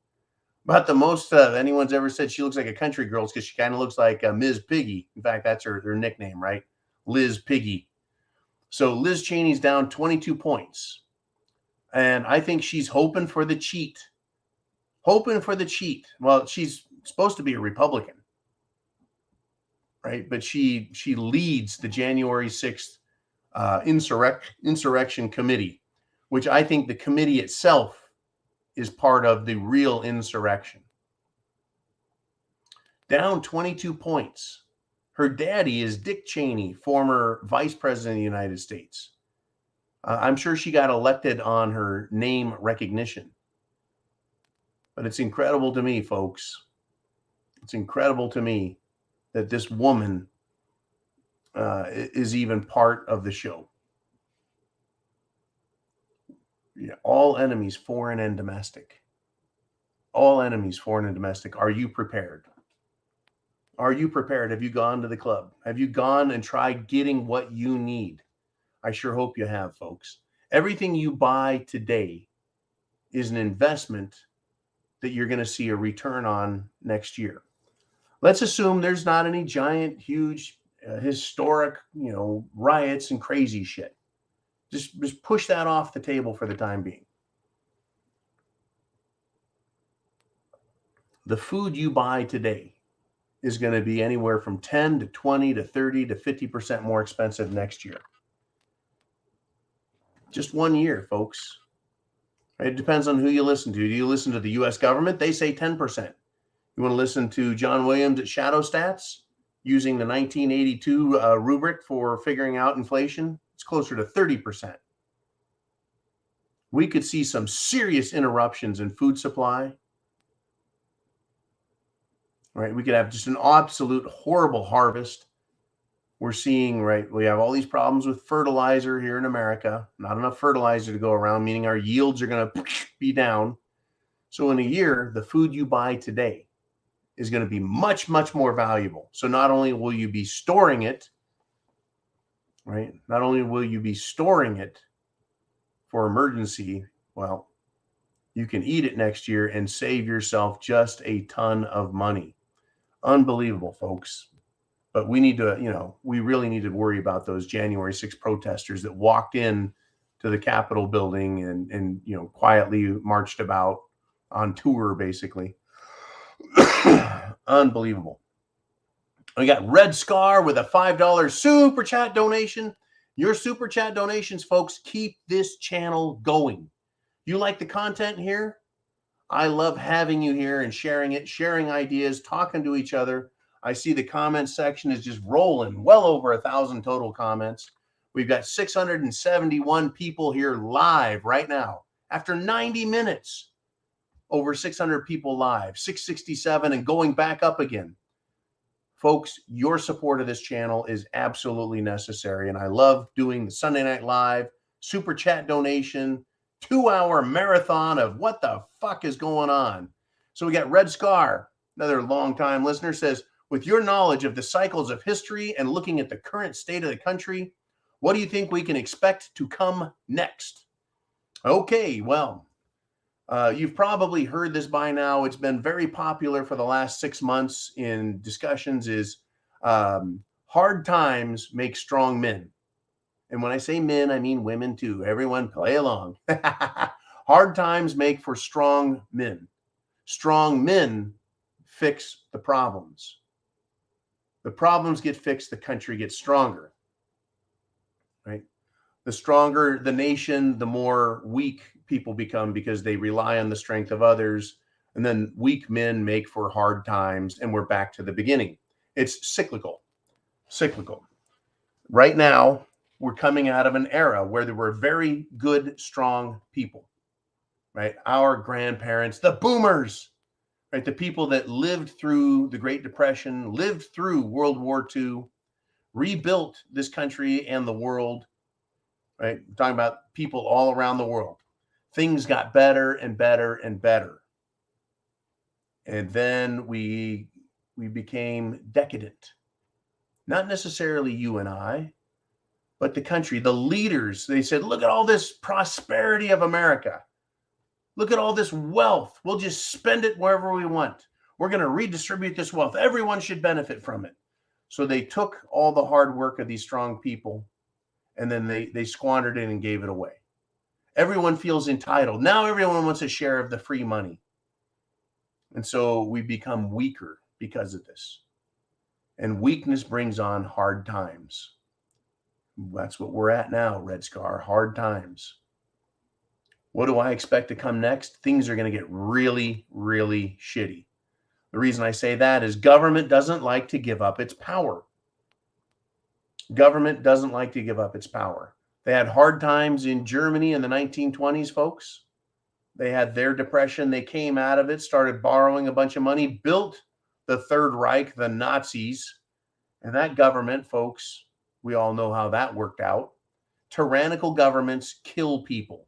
About the most anyone's ever said she looks like a country girl is because she kind of looks like Ms. Piggy. In fact, that's her nickname, right? Liz Piggy. So Liz Cheney's down 22 points. And I think she's hoping for the cheat. Well, she's supposed to be a Republican, right? But she leads the January 6th insurrection committee, which I think the committee itself is part of the real insurrection. Down 22 points. Her daddy is Dick Cheney, former vice president of the United States. I'm sure she got elected on her name recognition. But it's incredible to me, folks. It's incredible to me that this woman is even part of the show. Yeah, all enemies, foreign and domestic. All enemies, foreign and domestic. Are you prepared? Are you prepared? Have you gone to the club? Have you gone and tried getting what you need? I sure hope you have, folks. Everything you buy today is an investment that you're going to see a return on next year. Let's assume there's not any giant, huge, historic, riots and crazy shit. Just push that off the table for the time being. The food you buy today is going to be anywhere from 10 to 20 to 30 to 50% more expensive next year. Just 1 year, folks. It depends on who you listen to. Do you listen to the U.S. government? They say 10%. You want to listen to John Williams at Shadow Stats using the 1982 rubric for figuring out inflation? It's closer to 30%. We could see some serious interruptions in food supply. Right? We could have just an absolute horrible harvest. We're seeing, we have all these problems with fertilizer here in America. Not enough fertilizer to go around, meaning our yields are going to be down. So in a year, the food you buy today is going to be much, much more valuable. So not only will you be storing it, right? Not only will you be storing it for emergency, you can eat it next year and save yourself just a ton of money. Unbelievable, folks. But we need to, we really need to worry about those January 6th protesters that walked in to the Capitol building and quietly marched about on tour, basically. Unbelievable. We got Red Scar with a $5 super chat donation. Your super chat donations, folks, keep this channel going. You like the content here? I love having you here and sharing it, sharing ideas, talking to each other. I see the comment section is just rolling, well over 1,000 total comments. We've got 671 people here live right now. After 90 minutes, over 600 people live, 667 and going back up again. Folks, your support of this channel is absolutely necessary. And I love doing the Sunday Night Live, super chat donation, 2-hour marathon of what the fuck is going on. So we got Red Scar, another longtime listener, says, with your knowledge of the cycles of history and looking at the current state of the country, what do you think we can expect to come next? Okay, well, you've probably heard this by now. It's been very popular for the last 6 months in discussions is hard times make strong men. And when I say men, I mean women too. Everyone play along. Hard times make for strong men. Strong men fix the problems. The problems get fixed, the country gets stronger. Right? The stronger the nation, the more weak people become because they rely on the strength of others. And then weak men make for hard times, and we're back to the beginning. It's cyclical. Right now, we're coming out of an era where there were very good, strong people, right? Our grandparents, the boomers, right? The people that lived through the Great Depression, lived through World War II, rebuilt this country and the world, right? I'm talking about people all around the world. Things got better and better and better. And then we became decadent. Not necessarily you and I, but the country, the leaders. They said, look at all this prosperity of America. Look at all this wealth. We'll just spend it wherever we want. We're going to redistribute this wealth. Everyone should benefit from it. So they took all the hard work of these strong people, and then they squandered it and gave it away. Everyone feels entitled. Now everyone wants a share of the free money. And so we become weaker because of this. And weakness brings on hard times. That's what we're at now, Red Scar, hard times. What do I expect to come next? Things are going to get really, really shitty. The reason I say that is government doesn't like to give up its power. Government doesn't like to give up its power. They had hard times in Germany in the 1920s, folks. They had their depression. They came out of it, started borrowing a bunch of money, built the Third Reich, the Nazis. And that government, folks, we all know how that worked out. Tyrannical governments kill people.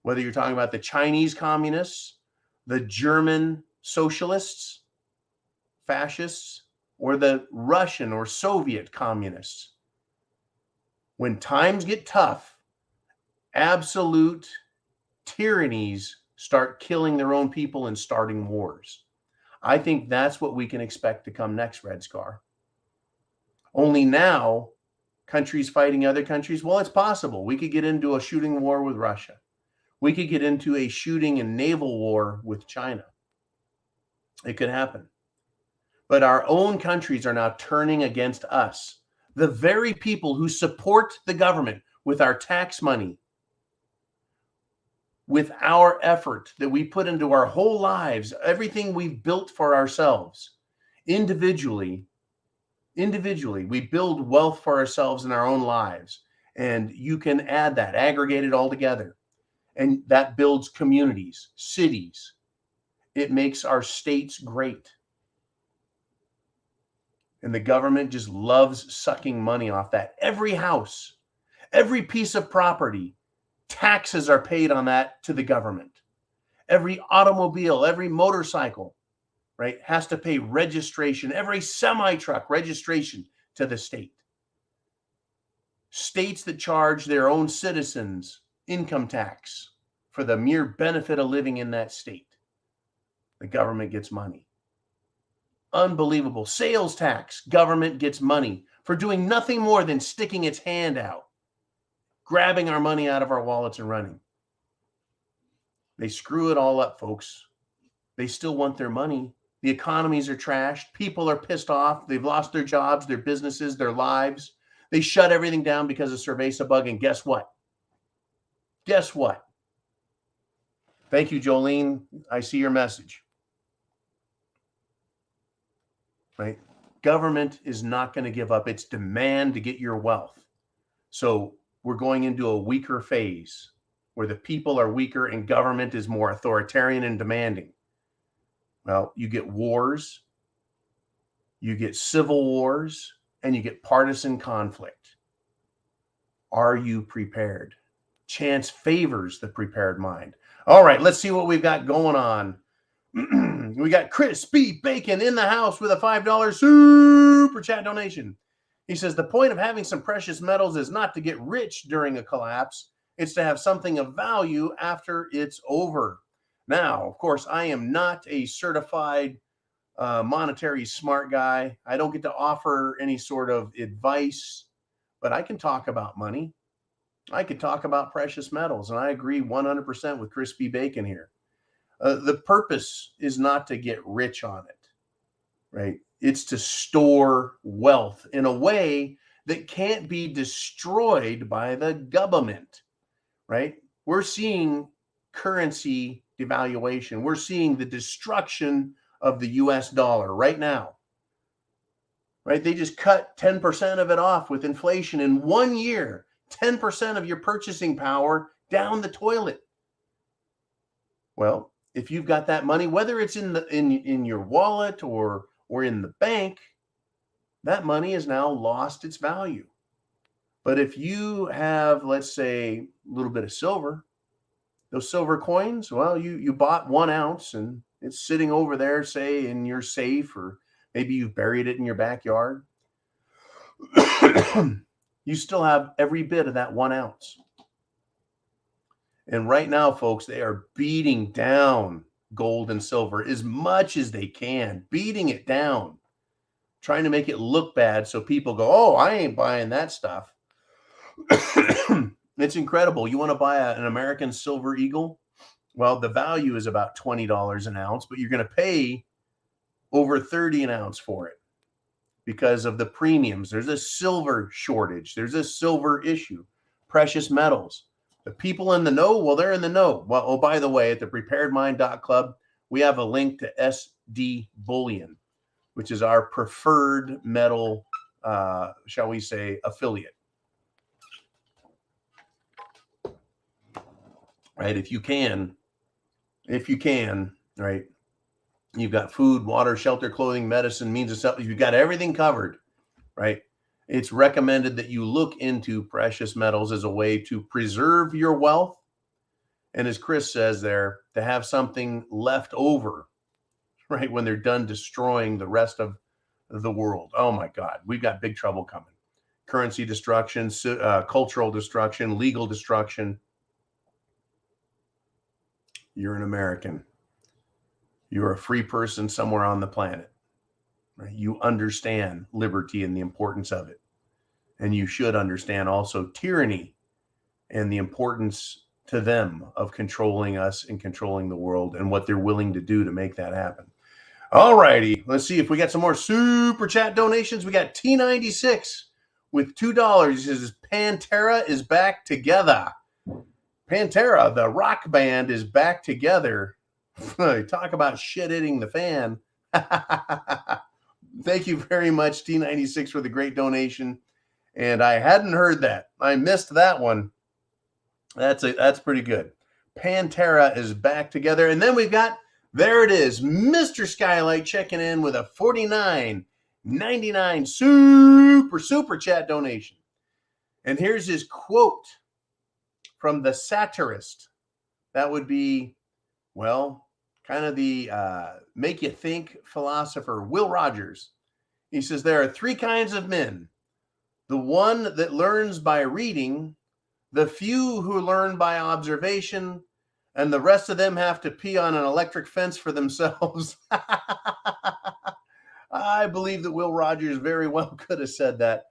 Whether you're talking about the Chinese communists, the German socialists, fascists, or the Russian or Soviet communists. When times get tough, absolute tyrannies start killing their own people and starting wars. I think that's what we can expect to come next, Red Scar. Only now, countries fighting other countries, well, it's possible. We could get into a shooting war with Russia. We could get into a shooting and naval war with China. It could happen. But our own countries are now turning against us. The very people who support the government with our tax money, with our effort that we put into our whole lives, everything we've built for ourselves, individually, we build wealth for ourselves in our own lives. And you can add that, aggregate it all together. And that builds communities, cities. It makes our states great. And the government just loves sucking money off that. Every house, every piece of property, taxes are paid on that to the government. Every automobile, every motorcycle, right, has to pay registration. Every semi-truck registration to the state. States that charge their own citizens income tax for the mere benefit of living in that state. The government gets money. Unbelievable. Sales tax, government gets money for doing nothing more than sticking its hand out, grabbing our money out of our wallets and running. They screw it all up, folks. They still want their money. The economies are trashed. People are pissed off. They've lost their jobs, their businesses, their lives. They shut everything down because of Cerveza bug. And guess what? Guess what? Thank you, Jolene. I see your message. Right? Government is not going to give up its demand to get your wealth. So we're going into a weaker phase where the people are weaker and government is more authoritarian and demanding. Well, you get wars, you get civil wars, and you get partisan conflict. Are you prepared? Chance favors the prepared mind. All right, let's see what we've got going on. We got Chris B. Bacon in the house with a $5 super chat donation. He says, the point of having some precious metals is not to get rich during a collapse. It's to have something of value after it's over. Now, of course, I am not a certified monetary smart guy. I don't get to offer any sort of advice, but I can talk about money. I could talk about precious metals, and I agree 100% with Chris B. Bacon here. The purpose is not to get rich on it, right? It's to store wealth in a way that can't be destroyed by the government, right? We're seeing currency devaluation. We're seeing the destruction of the US dollar right now, right? They just cut 10% of it off with inflation in 1 year, 10% of your purchasing power down the toilet. Well, if you've got that money, whether it's in your wallet or in the bank, that money has now lost its value. But if you have, let's say, a little bit of silver, those silver coins, well, you bought 1 ounce and it's sitting over there, say, in your safe, or maybe you buried it in your backyard. You still have every bit of that 1 ounce. And right now, folks, they are beating down gold and silver as much as they can, beating it down, trying to make it look bad so people go, oh, I ain't buying that stuff. It's incredible. You want to buy an American Silver Eagle? Well, the value is about $20 an ounce, but you're going to pay over $30 an ounce for it because of the premiums. There's a silver shortage. There's a silver issue. Precious metals. The people in the know, well, they're in the know. Well, oh, by the way, at the preparedmind.club, we have a link to SD Bullion, which is our preferred metal, shall we say, affiliate. Right? If you can, right? You've got food, water, shelter, clothing, medicine, means of stuff. You've got everything covered, right? It's recommended that you look into precious metals as a way to preserve your wealth. And as Chris says there, to have something left over, right, when they're done destroying the rest of the world. Oh my God, we've got big trouble coming. Currency destruction, cultural destruction, legal destruction. You're an American. You're a free person somewhere on the planet. Right? You understand liberty and the importance of it. And you should understand also tyranny and the importance to them of controlling us and controlling the world and what they're willing to do to make that happen. All righty. Let's see if we got some more super chat donations. We got T96 with $2. He says, Pantera is back together. Pantera, the rock band, is back together. Talk about shit hitting the fan. Thank you very much, T96, for the great donation. And I hadn't heard that. I missed that one. That's pretty good. Pantera is back together. And then we've got, there it is, Mr. Skylight checking in with a $49.99 super chat donation. And here's his quote from the satirist. That would be, well, kind of the make you think philosopher, Will Rogers. He says, there are 3 kinds of men. The one that learns by reading, the few who learn by observation, and the rest of them have to pee on an electric fence for themselves. I believe that Will Rogers very well could have said that.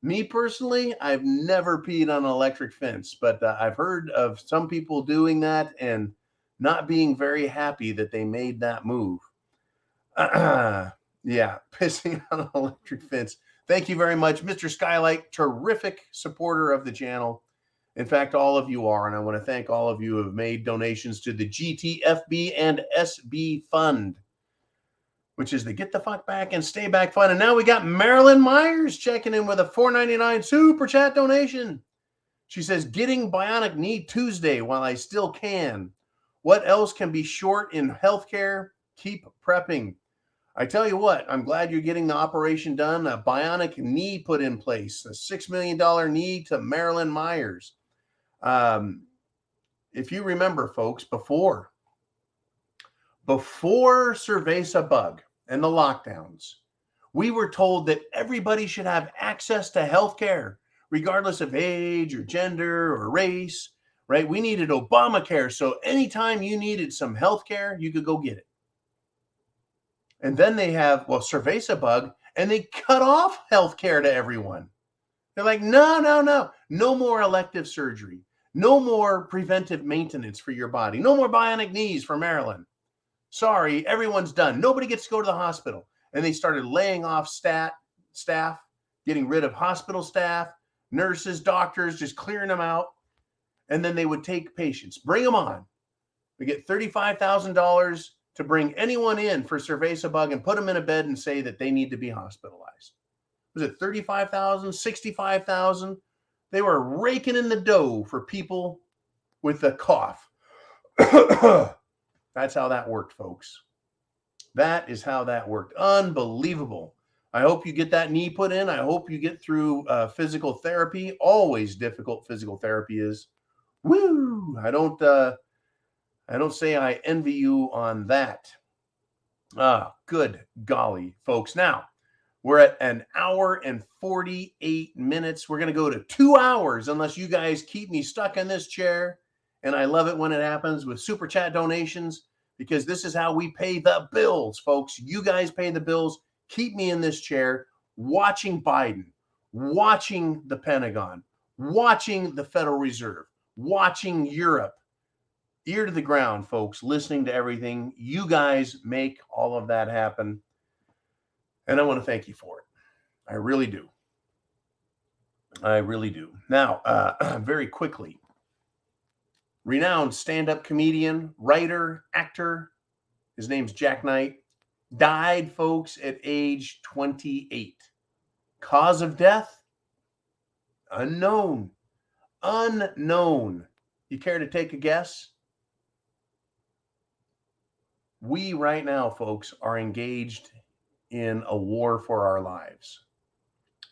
Me personally, I've never peed on an electric fence, but I've heard of some people doing that and not being very happy that they made that move. Yeah, pissing on an electric fence. Thank you very much, Mr. Skylight, terrific supporter of the channel. In fact, all of you are, and I want to thank all of you who have made donations to the GTFB and SB Fund, which is the Get the Fuck Back and Stay Back Fund. And now we got Marilyn Myers checking in with a $4.99 super chat donation. She says, getting bionic knee Tuesday while I still can. What else can be short in healthcare? Keep prepping. I tell you what, I'm glad you're getting the operation done. A bionic knee put in place, a $6 million knee to Marilyn Myers. If you remember, folks, before Cerveza bug and the lockdowns, we were told that everybody should have access to healthcare, regardless of age or gender or race, right? We needed Obamacare. So anytime you needed some healthcare, you could go get it. And then they have, Cerveza bug, and they cut off healthcare to everyone. They're like, no more elective surgery. No more preventive maintenance for your body. No more bionic knees for Maryland. Sorry, everyone's done. Nobody gets to go to the hospital. And they started laying off staff, getting rid of hospital staff, nurses, doctors, just clearing them out. And then they would take patients, bring them on. We get $35,000 to bring anyone in for Cerveza bug and put them in a bed and say that they need to be hospitalized. Was it 35,000, 65,000? They were raking in the dough for people with the cough. That's how that worked, folks. That is how that worked. Unbelievable. I hope you get that knee put in. I hope you get through physical therapy. Always difficult physical therapy is. Woo! I don't say I envy you on that. Good golly, folks. Now, we're at an hour and 48 minutes. We're going to go to 2 hours unless you guys keep me stuck in this chair. And I love it when it happens with super chat donations, because this is how we pay the bills, folks. You guys pay the bills. Keep me in this chair watching Biden, watching the Pentagon, watching the Federal Reserve, watching Europe. Ear to the ground, folks, listening to everything. You guys make all of that happen. And I want to thank you for it. I really do. I really do. Now, very quickly, renowned stand-up comedian, writer, actor, his name's Jack Knight, died, folks, at age 28. Cause of death? Unknown. Unknown. You care to take a guess? We right now, folks, are engaged in a war for our lives,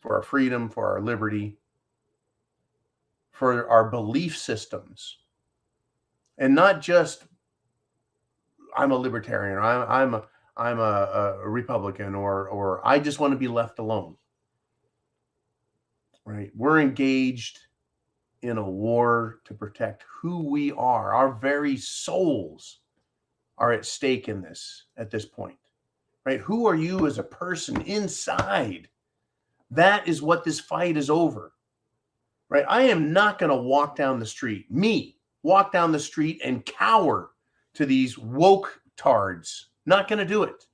for our freedom, for our liberty, for our belief systems. And not just, I'm a libertarian, or I'm a Republican, or I just want to be left alone. Right? We're engaged in a war to protect who we are. Our very souls are at stake in this at this point. Right? Who are you as a person inside? That is what this fight is over. Right? I am not going to walk down the street, walk down the street and cower to these woke tards. Not going to do it.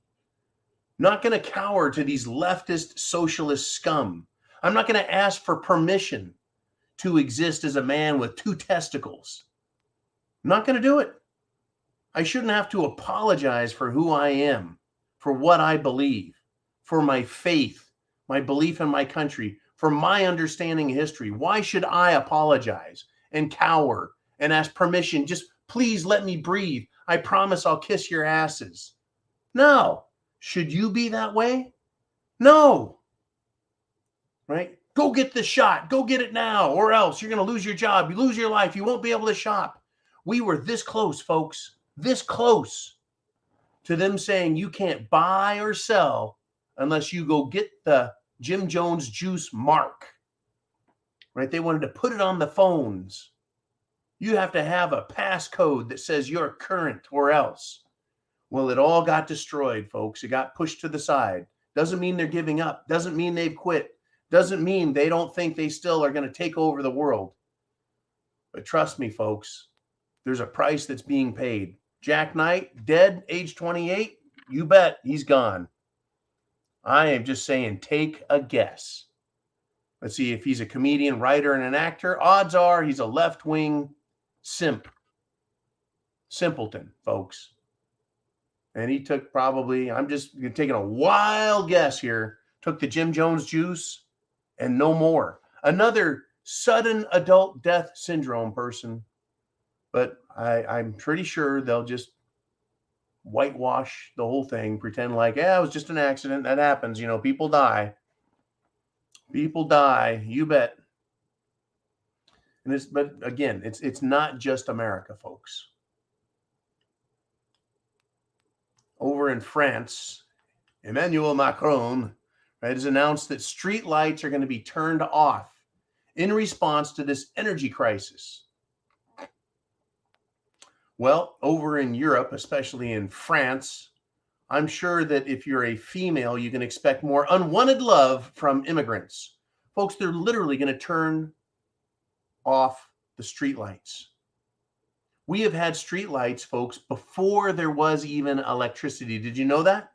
Not going to cower to these leftist socialist scum. I'm not going to ask for permission to exist as a man with 2 testicles. I'm not going to do it. I shouldn't have to apologize for who I am, for what I believe, for my faith, my belief in my country, for my understanding of history. Why should I apologize and cower and ask permission? Just please let me breathe. I promise I'll kiss your asses. No. Should you be that way? No. Right? Go get the shot. Go get it now, or else you're going to lose your job. You lose your life. You won't be able to shop. We were this close, folks, this close to them saying you can't buy or sell unless you go get the Jim Jones juice mark. Right? They wanted to put it on the phones. You have to have a passcode that says you're current or else. Well, it all got destroyed, folks. It got pushed to the side. Doesn't mean they're giving up. Doesn't mean they've quit. Doesn't mean they don't think they still are going to take over the world. But trust me, folks, there's a price that's being paid. Jack Knight, dead, age 28, you bet he's gone. I am just saying, take a guess. Let's see, if he's a comedian, writer, and an actor, odds are he's a left-wing simpleton, folks. And he took probably, I'm just taking a wild guess here, took the Jim Jones juice and no more. Another sudden adult death syndrome person. But I'm pretty sure they'll just whitewash the whole thing, pretend like, yeah, it was just an accident. That happens. You know, people die. People die. You bet. And but again, it's not just America, folks. Over in France, Emmanuel Macron, right, has announced that street lights are going to be turned off in response to this energy crisis. Well, over in Europe, especially in France, I'm sure that if you're a female, you can expect more unwanted love from immigrants. Folks, they're literally going to turn off the streetlights. We have had streetlights, folks, before there was even electricity. Did you know that?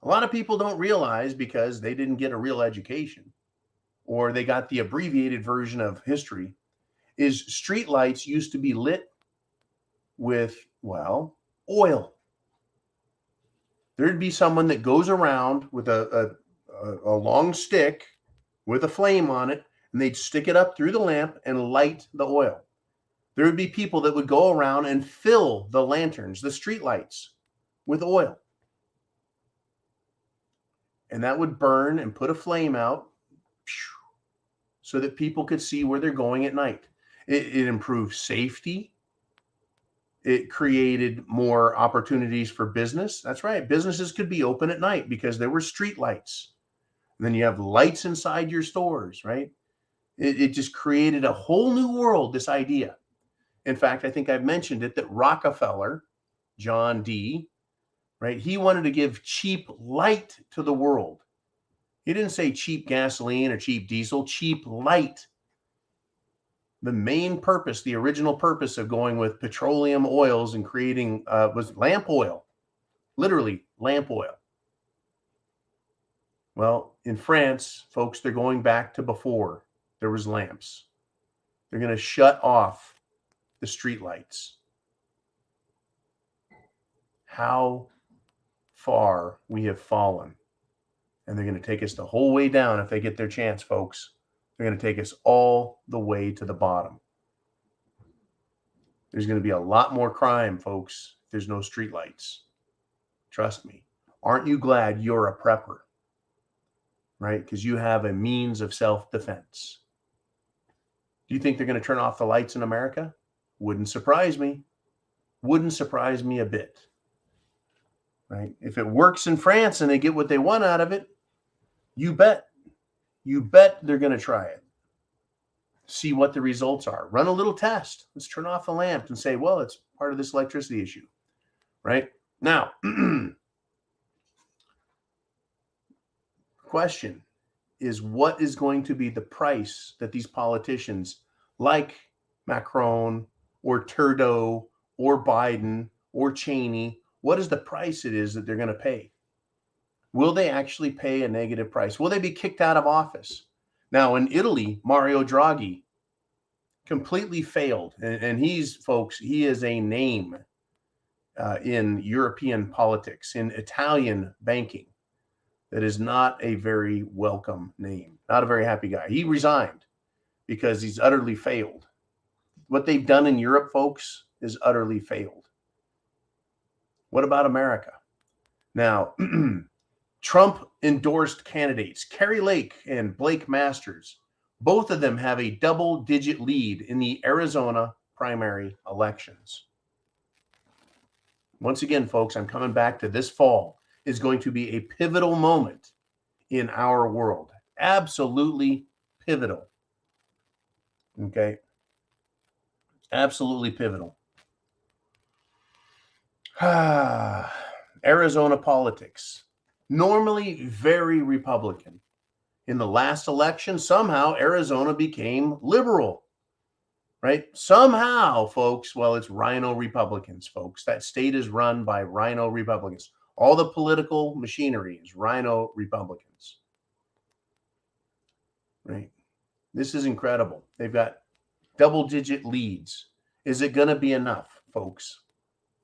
A lot of people don't realize because they didn't get a real education or they got the abbreviated version of history, is streetlights used to be lit with, well, oil. There'd be someone that goes around with a long stick with a flame on it, and they'd stick it up through the lamp and light the oil. There would be people that would go around and fill the lanterns, the street lights, with oil. And that would burn and put a flame out so that people could see where they're going at night. It improved safety. It created more opportunities for business. That's right. Businesses could be open at night because there were street lights. And then you have lights inside your stores, right? It just created a whole new world, this idea. In fact, I think I've mentioned it, that Rockefeller, John D., right? He wanted to give cheap light to the world. He didn't say cheap gasoline or cheap diesel, cheap light. The main purpose, the original purpose of going with petroleum oils and creating was lamp oil, literally lamp oil. Well, in France, folks, they're going back to before there was lamps. They're going to shut off the street lights. How far we have fallen. And they're going to take us the whole way down if they get their chance, folks. They're going to take us all the way to the bottom. There's going to be a lot more crime, folks, if there's no streetlights. Trust me. Aren't you glad you're a prepper? Right? Because you have a means of self-defense. Do you think they're going to turn off the lights in America? Wouldn't surprise me. Wouldn't surprise me a bit. Right? If it works in France and they get what they want out of it, you bet they're going to try it. See what the results are. Run a little test. Let's turn off the lamp and say, well, it's part of this electricity issue. Right? Now, question is, what is going to be the price that these politicians like Macron or Trudeau or Biden or Cheney, what is the price it is that they're going to pay? Will they actually pay a negative price? Will they be kicked out of office? Now, in Italy, Mario Draghi completely failed. And he's, folks, he is a name in European politics, in Italian banking. That is not a very welcome name, not a very happy guy. He resigned because he's utterly failed. What they've done in Europe, folks, is utterly failed. What about America? Now, Trump endorsed candidates, Carrie Lake and Blake Masters. Both of them have a double-digit lead in the Arizona primary elections. Once again, folks, I'm coming back to this fall is going to be a pivotal moment in our world. Absolutely pivotal. Okay? Absolutely pivotal. Arizona politics. Normally very Republican. In the last election, somehow Arizona became liberal. Right? Somehow, folks, well, it's Rhino Republicans, folks. That state is run by Rhino Republicans. All the political machinery is Rhino Republicans. right? This is incredible. They've got double-digit leads. Is it going to be enough, folks?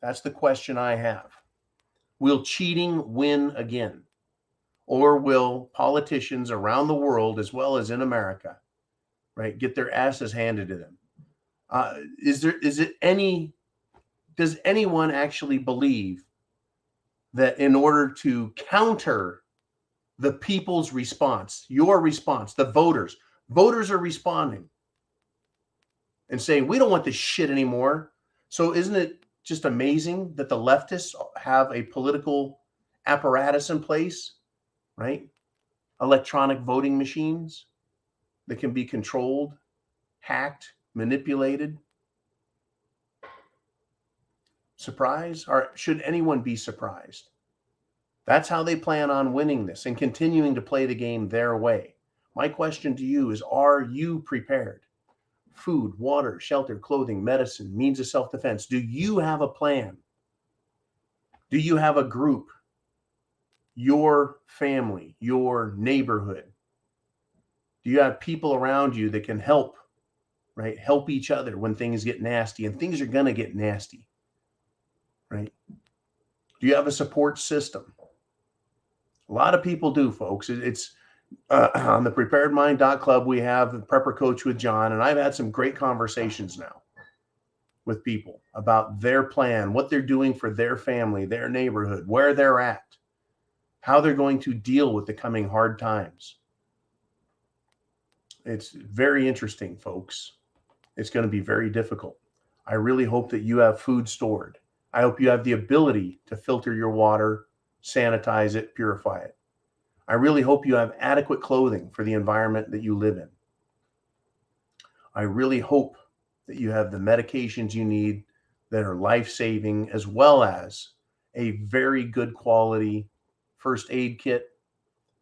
That's the question I have. Will cheating win again? Or will politicians around the world, as well as in America, right, get their asses handed to them? Does anyone actually believe that in order to counter the people's response, your response, the voters are responding and saying, we don't want this shit anymore. So isn't it just amazing that the leftists have a political apparatus in place, right? Electronic voting machines that can be controlled, hacked, manipulated. Surprise? Or should anyone be surprised? That's how they plan on winning this and continuing to play the game their way. My question to you is, are you prepared? Food, water, shelter, clothing, medicine, means of self-defense. Do you have a plan? Do you have a group? Your family, your neighborhood? Do you have people around you that can help, right? Help each other when things get nasty, and things are going to get nasty, right? Do you have a support system? A lot of people do, folks. It's on the preparedmind.club. We have the Prepper Coach with John, and I've had some great conversations now with people about their plan, what they're doing for their family, their neighborhood, where they're at, how they're going to deal with the coming hard times. It's very interesting, folks. It's going to be very difficult. I really hope that you have food stored. I hope you have the ability to filter your water, sanitize it, purify it. I really hope you have adequate clothing for the environment that you live in. I really hope that you have the medications you need that are life-saving, as well as a very good quality first aid kit,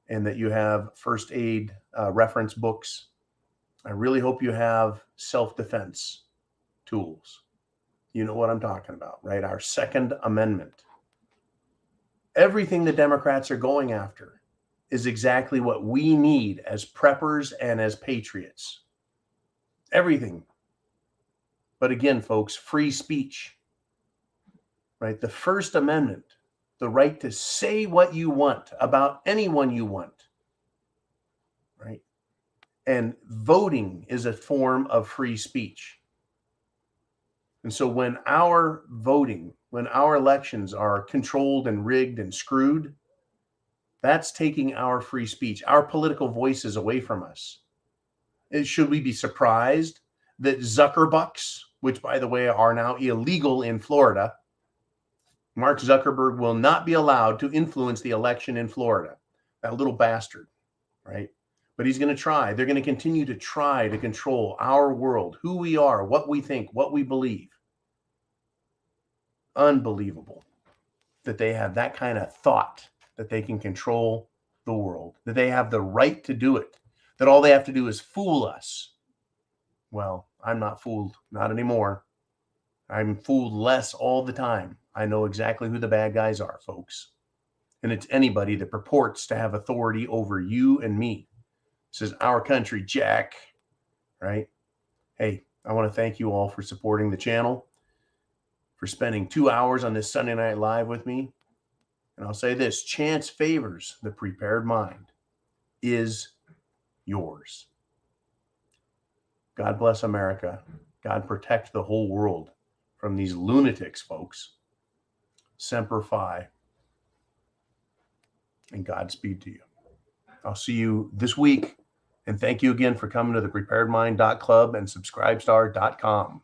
and that you have first aid reference books. I really hope you have self-defense tools. You know what I'm talking about, right? Our Second Amendment. Everything the Democrats are going after is exactly what we need as preppers and as patriots. Everything. But again, folks, free speech, right? The First Amendment, the right to say what you want about anyone you want, right? And voting is a form of free speech. And so when our voting, when our elections are controlled and rigged and screwed, that's taking our free speech, our political voices away from us. Should we be surprised that Zuckerbucks, which by the way are now illegal in Florida, Mark Zuckerberg will not be allowed to influence the election in Florida? That little bastard, right? But he's going to try. They're going to continue to try to control our world, who we are, what we think, what we believe. Unbelievable that they have that kind of thought that they can control the world, that they have the right to do it, that all they have to do is fool us. Well, I'm not fooled, not anymore. I'm fooled less all the time. I know exactly who the bad guys are, folks. And it's anybody that purports to have authority over you and me. This is our country, Jack, right? Hey, I want to thank you all for supporting the channel, for spending 2 hours on this Sunday Night Live with me. And I'll say this, chance favors the prepared mind is yours. God bless America. God protect the whole world from these lunatics, folks. Semper Fi. And Godspeed to you. I'll see you this week. And thank you again for coming to the preparedmind.club and subscribestar.com.